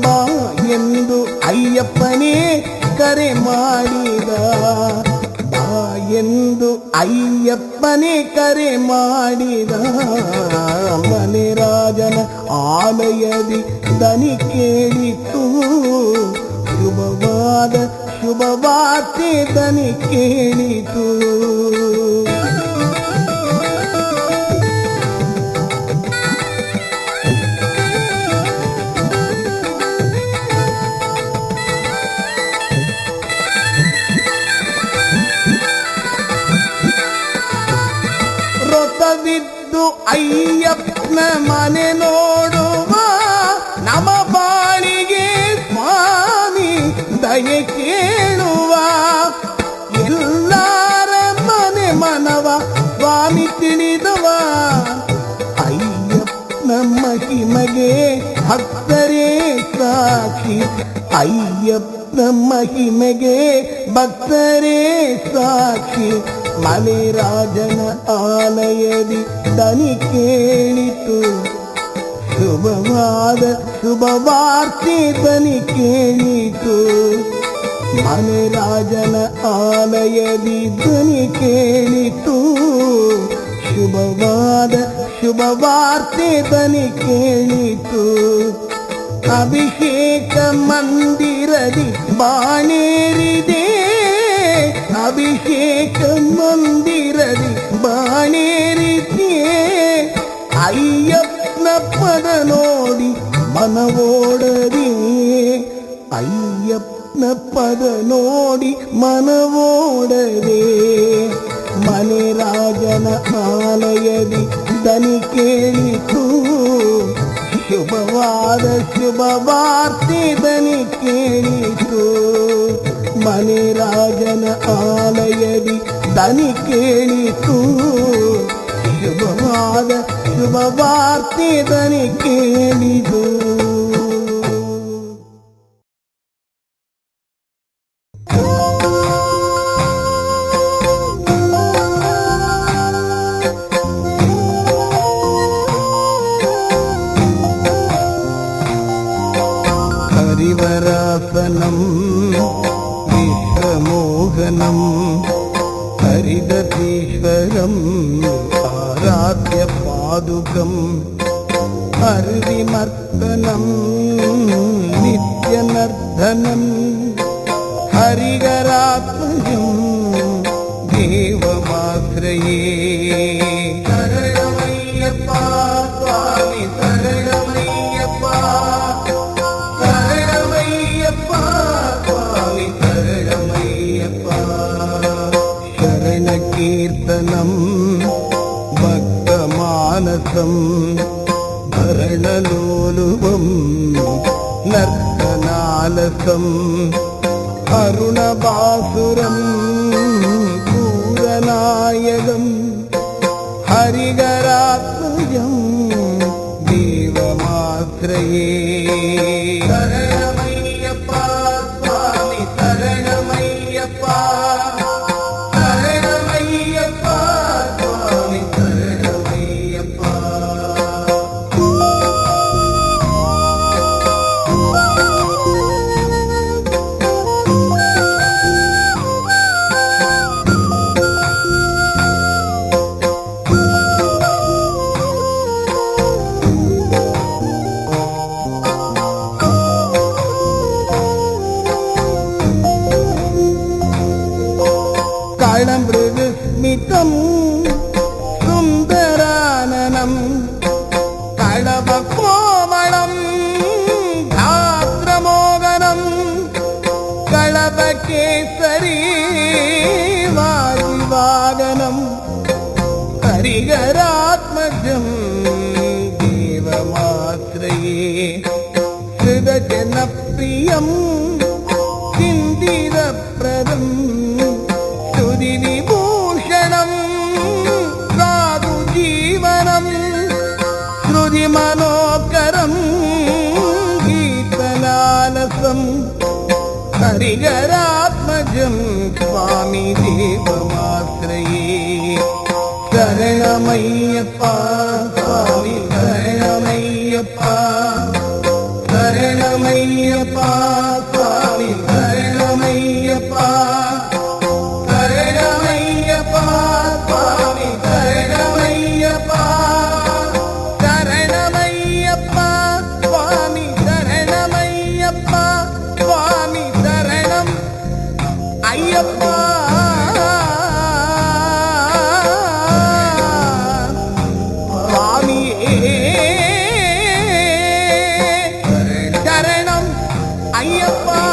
ಬಾ ಎಂದು ಅಯ್ಯಪ್ಪನೇ ಕರೆ ಮಾಡಿದ ಬಾ ಎಂದು ಅಯ್ಯಪ್ಪನೇ ಕರೆ ಮಾಡಿದ ಮಲೆರಾಜನ ಆಲಯದಿ ದನಿ ಕೇಳಿತು ಶುಭವಾದ ಶುಭವಾರ್ತೆ ದನಿ ಕೇಳಿತು ರೊತ್ತವಿದ್ದು ಅಯ್ಯಪ್ಪನ ಮನೆ ನೋಡುವ ನಮ ಬಾಳಿಗೆ ಸ್ವಾಮಿ ದಯೆ ಕೇಳುವ ಎಲ್ಲರ ಮನೆ ಮನವ ಸ್ವಾಮಿ ತಿಳಿದವ ಮಹಿಮೆಗೆ ಭಕ್ತರೇ ಸಾಕ್ಷಿ ಅಯ್ಯಪ್ಪನ ಮಹಿಮೆಗೆ ಭಕ್ತರೇ ಸಾಕ್ಷಿ ಮಲೆರಾಜನ ಆಲಯದಿ ದನಿ ಕೇಳಿತು ಶುಭವಾದ ಶುಭವಾರ್ತೆ ದನಿ ಕೇಳಿತು ಮಲೆರಾಜನ ಆಲಯದಿ ಧ್ವನಿ ಕೇಳಿತು ಶುಭವಾದ ಶುಭವಾರ್ತೆ ಧ್ವನಿ ಕೇಳಿತು ಅಭಿಷೇಕ ಮಂದಿರದಿ ಬಾಣೇರಿದೆ ಅಭಿಷೇಕ ಮಂದಿರದಿ ಬಾಣೇರಿದೆ ಅಯ್ಯಪ್ಪನ ಪದ ನೋಡಿ ಮನವೋಡದೆ ಅಯ್ಯಪ್ಪನ ಪದ ನೋಡಿ ಮನವೋಡದೆ ಮಲೆರಾಜನ ಆಲಯದಿ ದನಿ ಕೇಳಿತು ಶುಭವಾದ ಶುಭವಾರ್ತೆ ದನಿ ಕೇಳಿತು ಮಲೆರಾಜನ ಆಲಯದಿ ದನಿ ಕೇಳಿತು ಶುಭವಾದ ಶುಭವಾರ್ತೆ ದನಿ ಕೇಳಿತು ഹരിവരാസനം വിശ്വമോഹനം ഹരിദതീശ്വരം ആരാധ്യ പാദുകം ഹരിമർദ്ദനം നിത്യനർദ്ദനം ഹരിഹരാത്മജം ദേവമാശ്രയേ ശരണമയ്യപ്പ സ്വാമി ശരണമയ്യപ്പ കീർത്തനം ഭക്തമാനസം ഭരണലോലുപം നർത്തനാലസം അരുണബാസുരം പൂരനായകം ഹരിഹരാത്മജം ദേവമാശ്രയേ ശരണമയ്യപ്പ സ്വാമി ശരണമയ്യപ്പ കളമൃഗസ്മിതം സുന്ദരാനനം കളഭകോമളം ധാത്രമോഹനം കളഭകേസരി വാജിവാഗനം ഹരിഹരാത്മജം ദേവമാശ്രയേ ഹൃദജനപ്രിയം ചിന്തിതപ്രദം വിഭൂഷണം സാധു ജീവനം ശ്രുതി മനോകരം ഗീതലാലസം ഹരിഹരാത്മജം സ്വാമി ദേവമാശ്രയേ ശരണമയ്യപ്പ സ്വാമി ശരണമയ്യപ്പ ശരണമയ്യപ്പ സ്വാമി ശരണമയ്യപ്പ ஐயப்பா